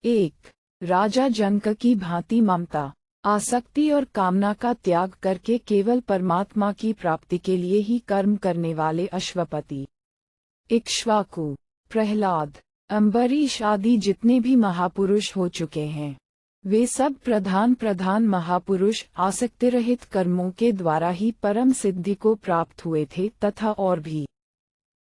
1. राजा जनक की भांति ममता, आसक्ति और कामना का त्याग करके केवल परमात्मा की प्राप्ति के लिए ही कर्म करने वाले अश्वपति, इक्ष्वाकु, प्रहलाद, अम्बरीश आदि जितने भी महापुरुष हो चुके हैं, वे सब प्रधान महापुरुष आसक्ति रहित कर्मों के द्वारा ही परम सिद्धि को प्राप्त हुए थे तथा और भी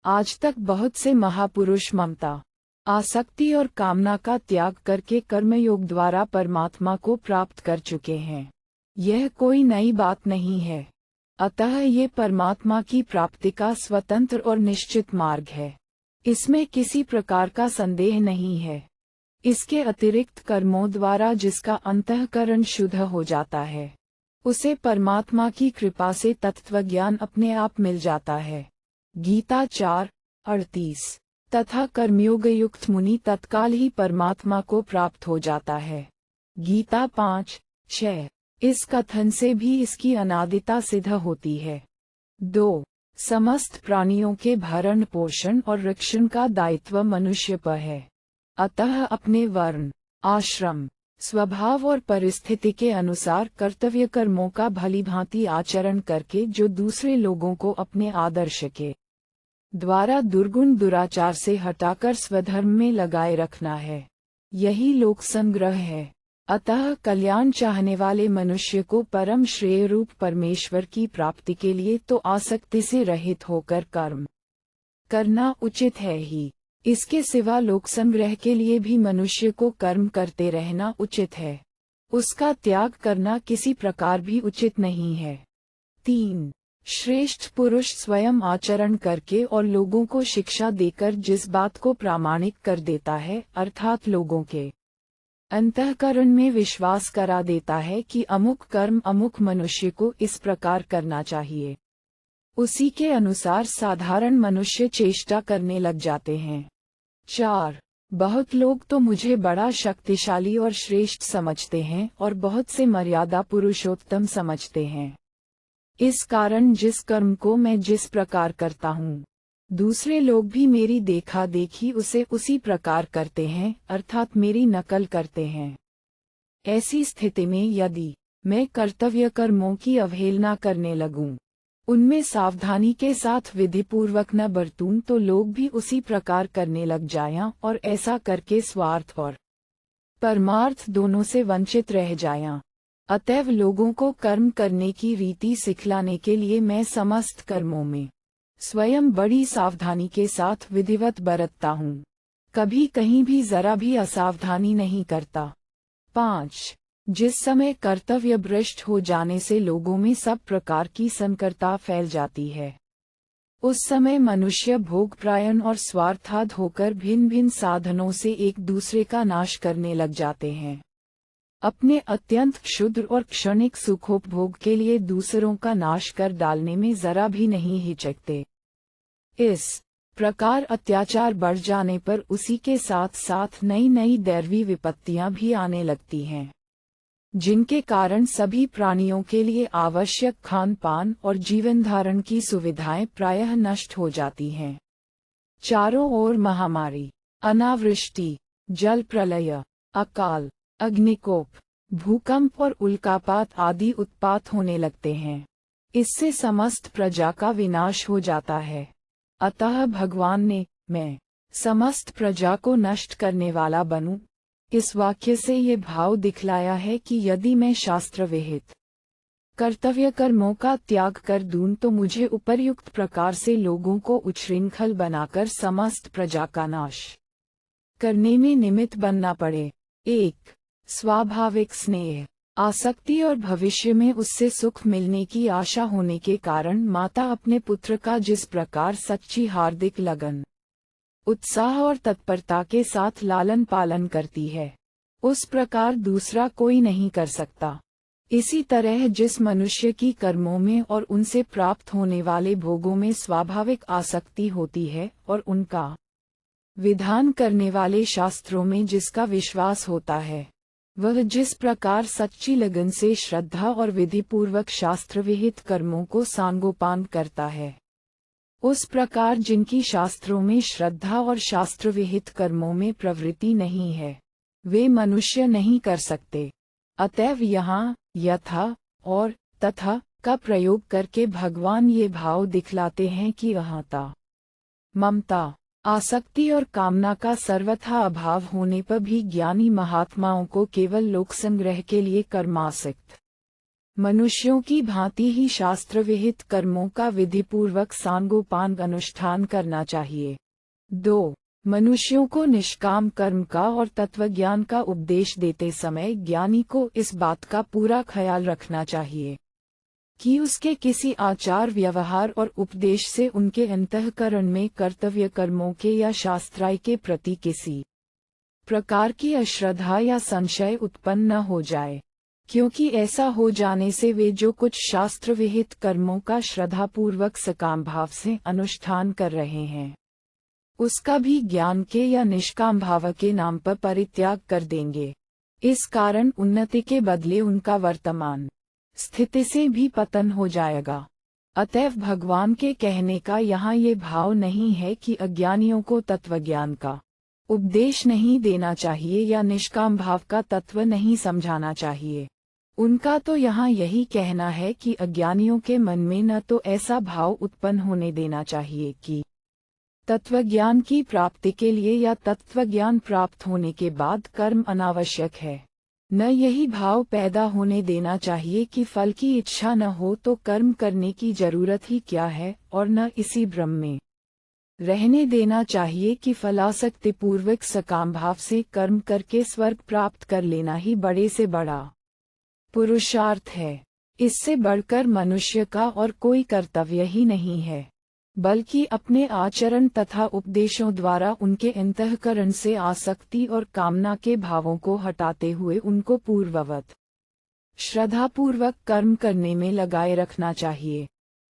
आज तक बहुत से महापुरुष ममता, आसक्ति और कामना का त्याग करके कर्मयोग द्वारा परमात्मा को प्राप्त कर चुके हैं। यह कोई नई बात नहीं है। अतः ये परमात्मा की प्राप्ति का स्वतंत्र और निश्चित मार्ग है। इसमें किसी प्रकार का संदेह नहीं है। इसके अतिरिक्त कर्मों द्वारा जिसका अंतःकरण शुद्ध हो जाता है, उसे परमात्मा की कृपा से तत्वज्ञान अपने आप मिल जाता है। गीता 4:38। तथा कर्मयोग युक्त मुनि तत्काल ही परमात्मा को प्राप्त हो जाता है। गीता 5:6। इस कथन से भी इसकी अनादिता सिद्ध होती है। 2. समस्त प्राणियों के भरण पोषण और रक्षण का दायित्व मनुष्य पर है। अतः अपने वर्ण, आश्रम, स्वभाव और परिस्थिति के अनुसार कर्तव्य कर्मों का भलीभांति आचरण करके जो दूसरे लोगों को अपने आदर्श के द्वारा दुर्गुण दुराचार से हटाकर स्वधर्म में लगाए रखना है। यही लोक संग्रह है। अतः कल्याण चाहने वाले मनुष्य को परम श्रेय रूप परमेश्वर की प्राप्ति के लिए तो आसक्ति से रहित होकर कर्म करना उचित है ही। इसके सिवा लोक संग्रह के लिए भी मनुष्य को कर्म करते रहना उचित है। उसका त्याग करना किसी प्रकार भी उचित नहीं है। 3. श्रेष्ठ पुरुष स्वयं आचरण करके और लोगों को शिक्षा देकर जिस बात को प्रामाणिक कर देता है, अर्थात लोगों के अंतःकरण में विश्वास करा देता है कि अमुक कर्म अमुक मनुष्य को इस प्रकार करना चाहिए, उसी के अनुसार साधारण मनुष्य चेष्टा करने लग जाते हैं। 4. बहुत लोग तो मुझे बड़ा शक्तिशाली और श्रेष्ठ समझते हैं और बहुत से मर्यादा पुरुषोत्तम समझते हैं। इस कारण जिस कर्म को मैं जिस प्रकार करता हूँ, दूसरे लोग भी मेरी देखा देखी उसे उसी प्रकार करते हैं, अर्थात मेरी नकल करते हैं। ऐसी स्थिति में यदि मैं कर्तव्य कर्मों की अवहेलना करने लगूं, उनमें सावधानी के साथ विधिपूर्वक न बरतूं, तो लोग भी उसी प्रकार करने लग जाएं और ऐसा करके स्वार्थ और परमार्थ दोनों से वंचित रह जाएं। अतएव लोगों को कर्म करने की रीति सिखलाने के लिए मैं समस्त कर्मों में स्वयं बड़ी सावधानी के साथ विधिवत बरतता हूँ। कभी कहीं भी जरा भी असावधानी नहीं करता। 5. जिस समय कर्तव्य भ्रष्ट हो जाने से लोगों में सब प्रकार की संकरता फैल जाती है, उस समय मनुष्य भोगपरायण और स्वार्थाद होकर भिन्न भिन्न साधनों से एक दूसरे का नाश करने लग जाते हैं। अपने अत्यंत क्षुद्र और क्षणिक सुखोपभोग के लिए दूसरों का नाश कर डालने में जरा भी नहीं हिचकते। इस प्रकार अत्याचार बढ़ जाने पर उसी के साथ साथ नई नई दैवी विपत्तियां भी आने लगती हैं, जिनके कारण सभी प्राणियों के लिए आवश्यक खान पान और जीवन धारण की सुविधाएं प्रायः नष्ट हो जाती हैं। चारों ओर महामारी, अनावृष्टि, जल प्रलय, अकाल, अग्निकोप, भूकंप और उल्कापात आदि उत्पात होने लगते हैं। इससे समस्त प्रजा का विनाश हो जाता है। अतः भगवान ने मैं समस्त प्रजा को नष्ट करने वाला बनूं, इस वाक्य से ये भाव दिखलाया है कि यदि मैं शास्त्र विहित कर्तव्य कर्मों का त्याग कर दूं तो मुझे उपर्युक्त प्रकार से लोगों को उच्छृंखल बनाकर समस्त प्रजा का नाश करने में निमित्त बनना पड़े। 1. स्वाभाविक स्नेह, आसक्ति और भविष्य में उससे सुख मिलने की आशा होने के कारण माता अपने पुत्र का जिस प्रकार सच्ची हार्दिक लगन, उत्साह और तत्परता के साथ लालन पालन करती है, उस प्रकार दूसरा कोई नहीं कर सकता। इसी तरह जिस मनुष्य की कर्मों में और उनसे प्राप्त होने वाले भोगों में स्वाभाविक आसक्ति होती है और उनका विधान करने वाले शास्त्रों में जिसका विश्वास होता है, वह जिस प्रकार सच्ची लगन से श्रद्धा और विधिपूर्वक शास्त्र विहित कर्मों को सांगोपांग करता है, उस प्रकार जिनकी शास्त्रों में श्रद्धा और शास्त्र विहित कर्मों में प्रवृत्ति नहीं है, वे मनुष्य नहीं कर सकते। अतएव यहाँ यथा और तथा का प्रयोग करके भगवान ये भाव दिखलाते हैं कि अहंता, ममता, आसक्ति और कामना का सर्वथा अभाव होने पर भी ज्ञानी महात्माओं को केवल लोक संग्रह के लिए कर्मासक्त मनुष्यों की भांति ही शास्त्र विहित कर्मों का विधिपूर्वक सांगोपांग अनुष्ठान करना चाहिए। 2. मनुष्यों को निष्काम कर्म का और तत्वज्ञान का उपदेश देते समय ज्ञानी को इस बात का पूरा ख्याल रखना चाहिए कि उसके किसी आचार व्यवहार और उपदेश से उनके अंतःकरण में कर्तव्य कर्मों के या शास्त्राय के प्रति किसी प्रकार की अश्रद्धा या संशय उत्पन्न न हो जाए, क्योंकि ऐसा हो जाने से वे जो कुछ शास्त्र विहित कर्मों का श्रद्धापूर्वक सकाम भाव से अनुष्ठान कर रहे हैं उसका भी ज्ञान के या निष्काम भाव के नाम पर परित्याग कर देंगे। इस कारण उन्नति के बदले उनका वर्तमान स्थिति से भी पतन हो जाएगा। अतएव भगवान के कहने का यहाँ ये भाव नहीं है कि अज्ञानियों को तत्वज्ञान का उपदेश नहीं देना चाहिए या निष्काम भाव का तत्व नहीं समझाना चाहिए। उनका तो यहाँ यही कहना है कि अज्ञानियों के मन में न तो ऐसा भाव उत्पन्न होने देना चाहिए कि तत्वज्ञान की प्राप्ति के लिए या तत्वज्ञान प्राप्त होने के बाद कर्म अनावश्यक है, न यही भाव पैदा होने देना चाहिए कि फल की इच्छा न हो तो कर्म करने की जरूरत ही क्या है, और न इसी भ्रम में रहने देना चाहिए कि फलासक्ति पूर्वक सकाम भाव से कर्म करके स्वर्ग प्राप्त कर लेना ही बड़े से बड़ा पुरुषार्थ है। इससे बढ़कर मनुष्य का और कोई कर्तव्य ही नहीं है, बल्कि अपने आचरण तथा उपदेशों द्वारा उनके अंतःकरण से आसक्ति और कामना के भावों को हटाते हुए उनको पूर्ववत श्रद्धापूर्वक कर्म करने में लगाए रखना चाहिए।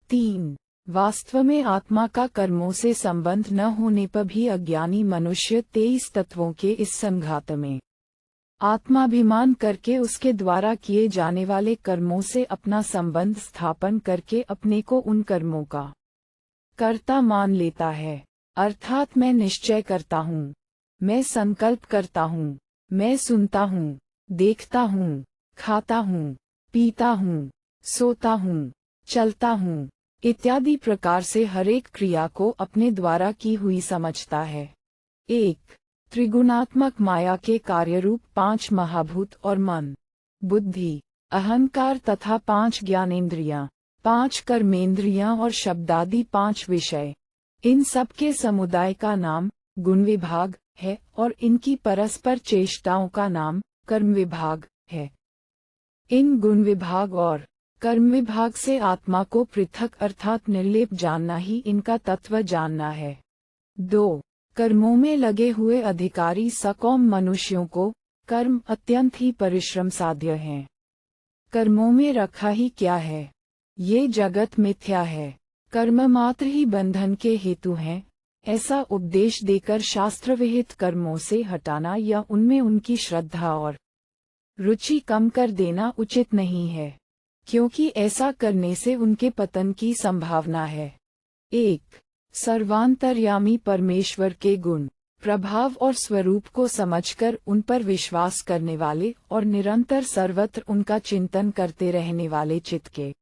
3. वास्तव में आत्मा का कर्मों से संबंध न होने पर भी अज्ञानी मनुष्य 23 तत्वों के इस संघात में आत्माभिमान करके उसके द्वारा किए जाने वाले कर्मों से अपना संबंध स्थापन करके अपने को उन कर्मों का कर्ता मान लेता है। अर्थात मैं निश्चय करता हूँ, मैं संकल्प करता हूँ, मैं सुनता हूँ, देखता हूँ, खाता हूँ, पीता हूँ, सोता हूँ, चलता हूँ इत्यादि प्रकार से हरेक क्रिया को अपने द्वारा की हुई समझता है। 1. त्रिगुणात्मक माया के कार्यरूप 5 महाभूत और मन, बुद्धि, अहंकार तथा 5 ज्ञानेंद्रियां, 5 कर्मेंद्रियां और शब्दादि 5 विषय, इन सब के समुदाय का नाम गुण विभाग है और इनकी परस्पर चेष्टाओं का नाम कर्म विभाग है। इन गुण विभाग और कर्म विभाग से आत्मा को पृथक अर्थात निर्लेप जानना ही इनका तत्व जानना है। 2. कर्मों में लगे हुए अधिकारी सकौम मनुष्यों को कर्म अत्यंत ही परिश्रम साध्य हैं। कर्मों में रखा ही क्या है, ये जगत मिथ्या है, कर्म मात्र ही बंधन के हेतु हैं, ऐसा उपदेश देकर शास्त्र विहित कर्मों से हटाना या उनमें उनकी श्रद्धा और रुचि कम कर देना उचित नहीं है, क्योंकि ऐसा करने से उनके पतन की संभावना है। 1. सर्वांतर्यामी परमेश्वर के गुण, प्रभाव और स्वरूप को समझकर उन पर विश्वास करने वाले और निरंतर सर्वत्र उनका चिंतन करते रहने वाले चित्त के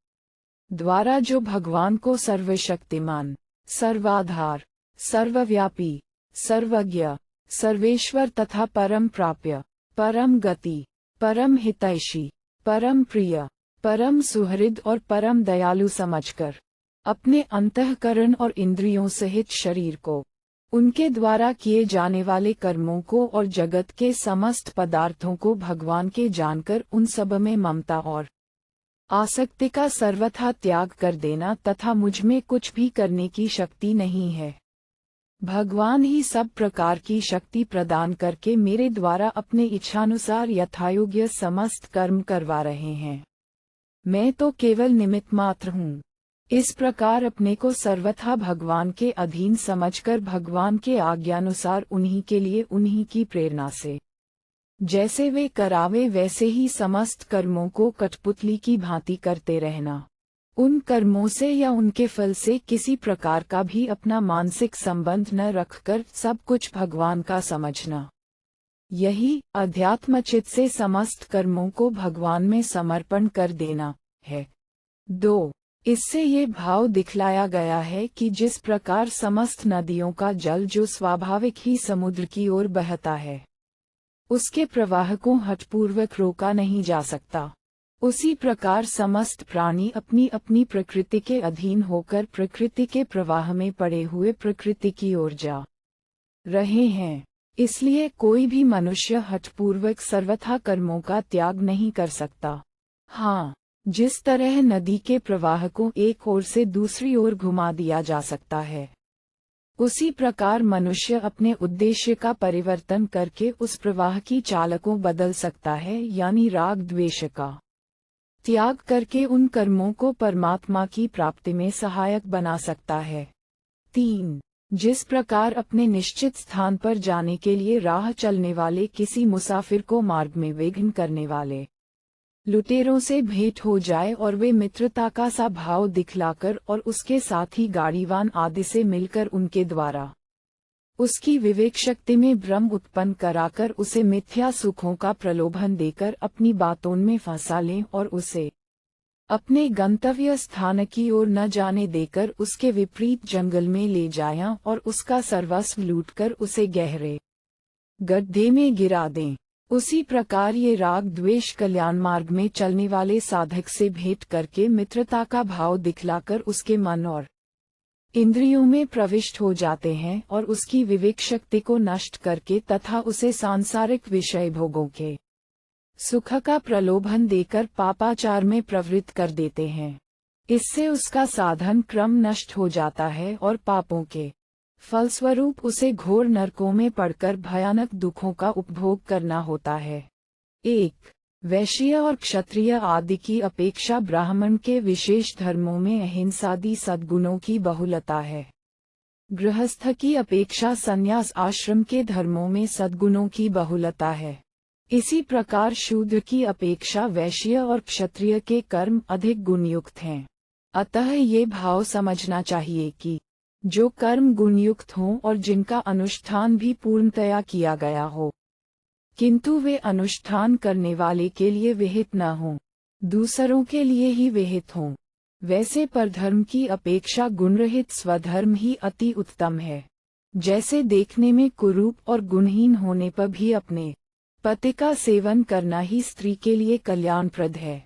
द्वारा जो भगवान को सर्वशक्तिमान, सर्वाधार, सर्वव्यापी, सर्वज्ञ, सर्वेश्वर तथा परम प्राप्य, परम गति, परम हितैषी, परम प्रिय, परम सुहृद और परम दयालु समझकर अपने अंतःकरण और इंद्रियों सहित शरीर को, उनके द्वारा किए जाने वाले कर्मों को और जगत के समस्त पदार्थों को भगवान के जानकर उन सब में ममता और आसक्ति का सर्वथा त्याग कर देना तथा मुझमें कुछ भी करने की शक्ति नहीं है, भगवान ही सब प्रकार की शक्ति प्रदान करके मेरे द्वारा अपने इच्छानुसार यथायोग्य समस्त कर्म करवा रहे हैं, मैं तो केवल निमित्त मात्र हूँ। इस प्रकार अपने को सर्वथा भगवान के अधीन समझकर भगवान के आज्ञानुसार उन्हीं के लिए उन्हीं की प्रेरणा से जैसे वे करावे वैसे ही समस्त कर्मों को कठपुतली की भांति करते रहना, उन कर्मों से या उनके फल से किसी प्रकार का भी अपना मानसिक संबंध न रखकर सब कुछ भगवान का समझना, यही अध्यात्मचित से समस्त कर्मों को भगवान में समर्पण कर देना है। 2. इससे ये भाव दिखलाया गया है कि जिस प्रकार समस्त नदियों का जल जो स्वाभाविक ही समुद्र की ओर बहता है, उसके प्रवाह को हठपूर्वक रोका नहीं जा सकता, उसी प्रकार समस्त प्राणी अपनी अपनी प्रकृति के अधीन होकर प्रकृति के प्रवाह में पड़े हुए प्रकृति की ओर जा रहे हैं। इसलिए कोई भी मनुष्य हठपूर्वक सर्वथा कर्मों का त्याग नहीं कर सकता। हाँ, जिस तरह नदी के प्रवाह को एक ओर से दूसरी ओर घुमा दिया जा सकता है, उसी प्रकार मनुष्य अपने उद्देश्य का परिवर्तन करके उस प्रवाह की चाल को बदल सकता है, यानी राग द्वेष का त्याग करके उन कर्मों को परमात्मा की प्राप्ति में सहायक बना सकता है। 3. जिस प्रकार अपने निश्चित स्थान पर जाने के लिए राह चलने वाले किसी मुसाफिर को मार्ग में विघ्न करने वाले लुटेरों से भेंट हो जाए और वे मित्रता का सा भाव दिखलाकर और उसके साथ ही गाड़ीवान आदि से मिलकर उनके द्वारा उसकी विवेक शक्ति में भ्रम उत्पन्न कराकर उसे मिथ्या सुखों का प्रलोभन देकर अपनी बातों में फंसा लें और उसे अपने गंतव्य स्थान की ओर न जाने देकर उसके विपरीत जंगल में ले जाएं और उसका सर्वस्व लूटकर उसे गहरे गड्ढे में गिरा दें। उसी प्रकार ये राग द्वेष कल्याण मार्ग में चलने वाले साधक से भेंट करके मित्रता का भाव दिखलाकर उसके मन और इंद्रियों में प्रविष्ट हो जाते हैं और उसकी विवेक शक्ति को नष्ट करके तथा उसे सांसारिक विषय भोगों के सुख का प्रलोभन देकर पापाचार में प्रवृत्त कर देते हैं। इससे उसका साधन क्रम नष्ट हो जाता है और पापों के फलस्वरूप उसे घोर नरकों में पड़कर भयानक दुखों का उपभोग करना होता है। 1. वैश्य और क्षत्रिय आदि की अपेक्षा ब्राह्मण के विशेष धर्मों में अहिंसादि सद्गुणों की बहुलता है। गृहस्थ की अपेक्षा संन्यास आश्रम के धर्मों में सद्गुणों की बहुलता है। इसी प्रकार शूद्र की अपेक्षा वैश्य और क्षत्रिय के कर्म अधिक गुणयुक्त हैं। अतः ये भाव समझना चाहिए कि जो कर्म गुणयुक्त हों और जिनका अनुष्ठान भी पूर्णतया किया गया हो, किंतु वे अनुष्ठान करने वाले के लिए विहित न हों, दूसरों के लिए ही विहित हों, वैसे परधर्म की अपेक्षा गुणरहित स्वधर्म ही अति उत्तम है। जैसे देखने में कुरूप और गुणहीन होने पर भी अपने पति का सेवन करना ही स्त्री के लिए कल्याणप्रद है,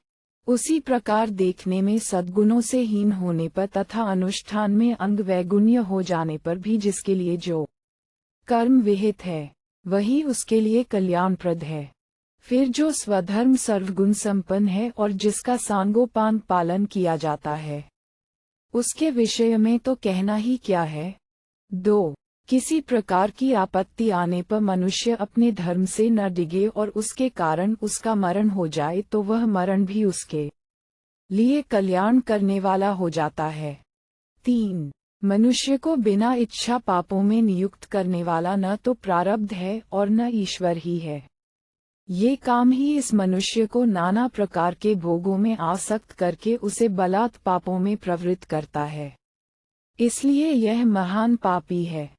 उसी प्रकार देखने में सद्गुणों से हीन होने पर तथा अनुष्ठान में अंग वैगुण्य हो जाने पर भी जिसके लिए जो कर्म विहित है, वही उसके लिए कल्याणप्रद है। फिर जो स्वधर्म सर्वगुण संपन्न है और जिसका सांगोपांग पालन किया जाता है, उसके विषय में तो कहना ही क्या है। 2. किसी प्रकार की आपत्ति आने पर मनुष्य अपने धर्म से न डिगे और उसके कारण उसका मरण हो जाए तो वह मरण भी उसके लिए कल्याण करने वाला हो जाता है। 3. मनुष्य को बिना इच्छा पापों में नियुक्त करने वाला न तो प्रारब्ध है और न ईश्वर ही है। ये काम ही इस मनुष्य को नाना प्रकार के भोगों में आसक्त करके उसे बलात् पापों में प्रवृत्त करता है, इसलिए यह महान पापी है।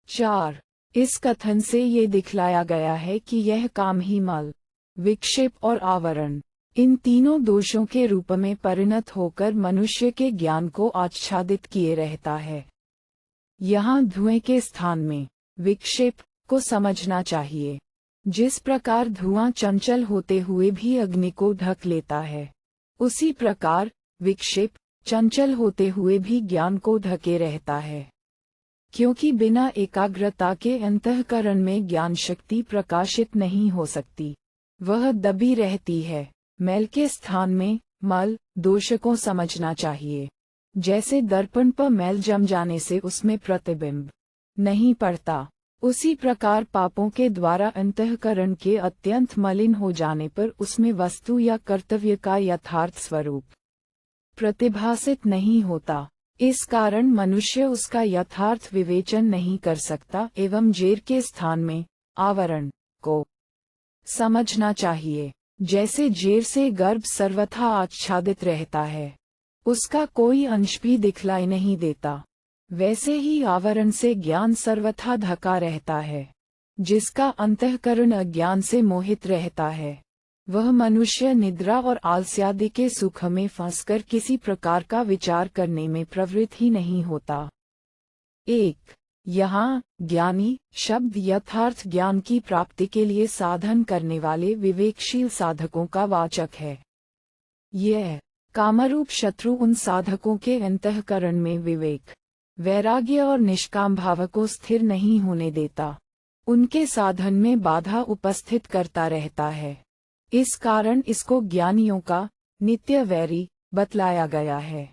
4. इस कथन से ये दिखलाया गया है कि यह काम ही मल, विक्षेप और आवरण, इन तीनों दोषों के रूप में परिणत होकर मनुष्य के ज्ञान को आच्छादित किए रहता है। यहाँ धुएं के स्थान में विक्षेप को समझना चाहिए। जिस प्रकार धुआं चंचल होते हुए भी अग्नि को ढक लेता है, उसी प्रकार विक्षेप चंचल होते हुए भी ज्ञान को ढके रहता है, क्योंकि बिना एकाग्रता के अंतःकरण में ज्ञान शक्ति प्रकाशित नहीं हो सकती, वह दबी रहती है। मैल के स्थान में मल दोष को समझना चाहिए। जैसे दर्पण पर मैल जम जाने से उसमें प्रतिबिंब नहीं पड़ता, उसी प्रकार पापों के द्वारा अंतःकरण के अत्यंत मलिन हो जाने पर उसमें वस्तु या कर्तव्य का यथार्थ स्वरूप प्रतिभासित नहीं होता। इस कारण मनुष्य उसका यथार्थ विवेचन नहीं कर सकता एवं जेर के स्थान में आवरण को समझना चाहिए। जैसे जेर से गर्भ सर्वथा आच्छादित रहता है, उसका कोई अंश भी दिखलाई नहीं देता, वैसे ही आवरण से ज्ञान सर्वथा ढका रहता है। जिसका अंतःकरण अज्ञान से मोहित रहता है, वह मनुष्य निद्रा और आलस्यादि के सुख में फंसकर किसी प्रकार का विचार करने में प्रवृत्त ही नहीं होता। 1. यहाँ ज्ञानी शब्द यथार्थ ज्ञान की प्राप्ति के लिए साधन करने वाले विवेकशील साधकों का वाचक है। यह कामरूप शत्रु उन साधकों के अंतःकरण में विवेक, वैराग्य और निष्काम भाव को स्थिर नहीं होने देता, उनके साधन में बाधा उपस्थित करता रहता है। इस कारण इसको ज्ञानियों का नित्य वैरी बतलाया गया है।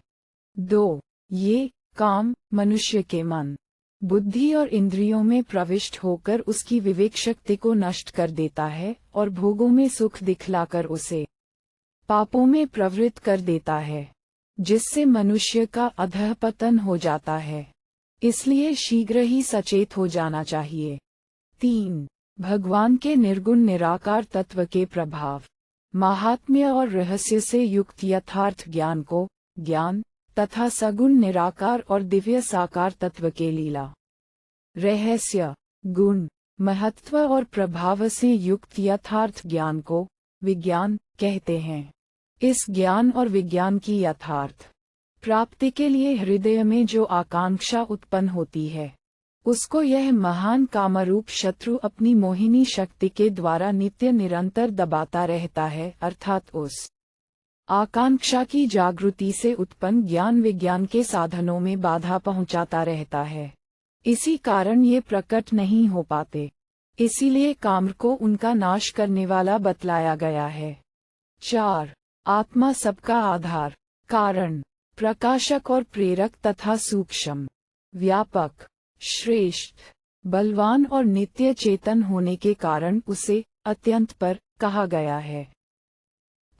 2. ये काम मनुष्य के मन, बुद्धि और इंद्रियों में प्रविष्ट होकर उसकी विवेक शक्ति को नष्ट कर देता है और भोगों में सुख दिखलाकर उसे पापों में प्रवृत्त कर देता है, जिससे मनुष्य का अधःपतन हो जाता है। इसलिए शीघ्र ही सचेत हो जाना चाहिए। 3. भगवान के निर्गुण निराकार तत्व के प्रभाव, महात्म्य और रहस्य से युक्त यथार्थ ज्ञान को ज्ञान तथा सगुण निराकार और दिव्य साकार तत्व के लीला, रहस्य, गुण, महत्व और प्रभाव से युक्त यथार्थ ज्ञान को विज्ञान कहते हैं। इस ज्ञान और विज्ञान की यथार्थ प्राप्ति के लिए हृदय में जो आकांक्षा उत्पन्न होती है, उसको यह महान कामरूप शत्रु अपनी मोहिनी शक्ति के द्वारा नित्य निरंतर दबाता रहता है, अर्थात उस आकांक्षा की जागृति से उत्पन्न ज्ञान विज्ञान के साधनों में बाधा पहुंचाता रहता है। इसी कारण ये प्रकट नहीं हो पाते। इसीलिए काम्र को उनका नाश करने वाला बतलाया गया है। 4. आत्मा सबका आधार, कारण, प्रकाशक और प्रेरक तथा सूक्ष्म, व्यापक, श्रेष्ठ, बलवान और नित्य चेतन होने के कारण उसे अत्यंत पर कहा गया है।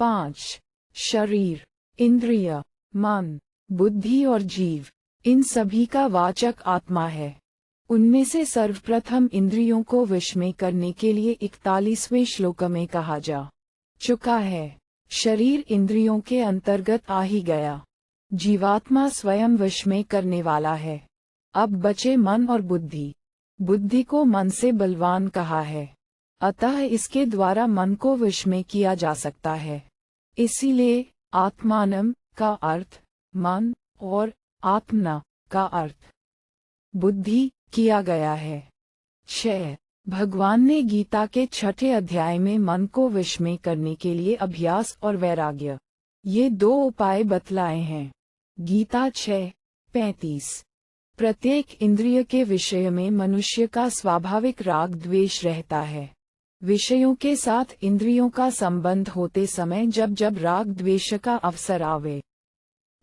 5. शरीर, इंद्रिय, मन, बुद्धि और जीव, इन सभी का वाचक आत्मा है। उनमें से सर्वप्रथम इंद्रियों को वश में करने के लिए 41वें श्लोक में कहा जा चुका है। शरीर इंद्रियों के अंतर्गत आ ही गया। जीवात्मा स्वयं वश में करने वाला है। अब बचे मन और बुद्धि। बुद्धि को मन से बलवान कहा है, अतः इसके द्वारा मन को वश में किया जा सकता है। इसीलिए आत्मानम का अर्थ मन और आत्मना का अर्थ बुद्धि किया गया है। 6. भगवान ने गीता के 6ठे अध्याय में मन को वश में करने के लिए अभ्यास और वैराग्य, ये 2 उपाय बतलाए हैं। गीता 6:35। प्रत्येक इंद्रिय के विषय में मनुष्य का स्वाभाविक राग द्वेष रहता है। विषयों के साथ इंद्रियों का संबंध होते समय जब जब राग द्वेष का अवसर आवे,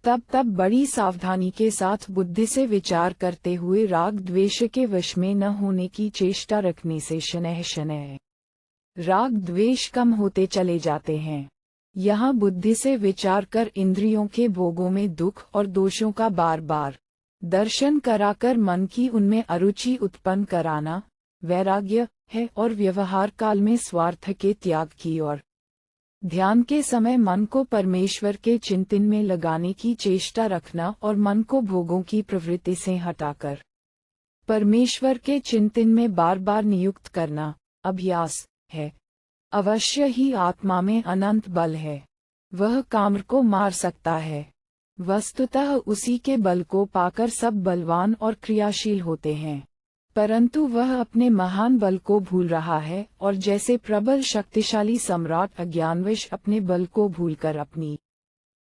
तब तब बड़ी सावधानी के साथ बुद्धि से विचार करते हुए राग द्वेष के वश में न होने की चेष्टा रखने से शनैः शनैः राग द्वेष कम होते चले जाते हैं। यहाँ बुद्धि से विचार कर इंद्रियों के भोगों में दुख और दोषों का बार बार दर्शन कराकर मन की उनमें अरुचि उत्पन्न कराना वैराग्य है, और व्यवहार काल में स्वार्थ के त्याग की और ध्यान के समय मन को परमेश्वर के चिंतन में लगाने की चेष्टा रखना और मन को भोगों की प्रवृत्ति से हटाकर परमेश्वर के चिंतन में बार बार नियुक्त करना अभ्यास है। अवश्य ही आत्मा में अनंत बल है, वह काम्र को मार सकता है। वस्तुतः उसी के बल को पाकर सब बलवान और क्रियाशील होते हैं, परंतु वह अपने महान बल को भूल रहा है, और जैसे प्रबल शक्तिशाली सम्राट अज्ञानवश अपने बल को भूलकर अपनी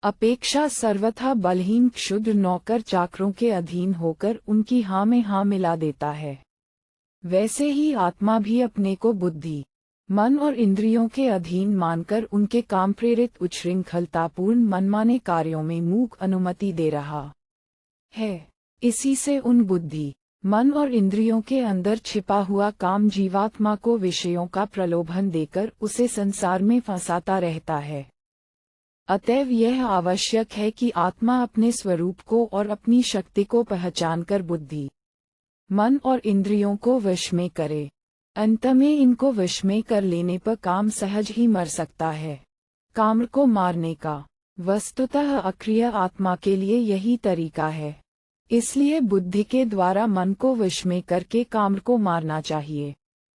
अपेक्षा सर्वथा बलहीन क्षुद्र नौकर चाकरों के अधीन होकर उनकी हाँ में हाँ मिला देता है, वैसे ही आत्मा भी अपने को बुद्धि, मन और इंद्रियों के अधीन मानकर उनके काम प्रेरित उच्छृंखलतापूर्ण मनमाने कार्यों में मूक अनुमति दे रहा है। इसी से उन बुद्धि, मन और इंद्रियों के अंदर छिपा हुआ काम जीवात्मा को विषयों का प्रलोभन देकर उसे संसार में फंसाता रहता है। अतएव यह आवश्यक है कि आत्मा अपने स्वरूप को और अपनी शक्ति को पहचानकर बुद्धि, मन और इंद्रियों को वश में करे। अंत में इनको वश में कर लेने पर काम सहज ही मर सकता है। काम्र को मारने का वस्तुतः अक्रिय आत्मा के लिए यही तरीका है। इसलिए बुद्धि के द्वारा मन को वश में करके काम्र को मारना चाहिए।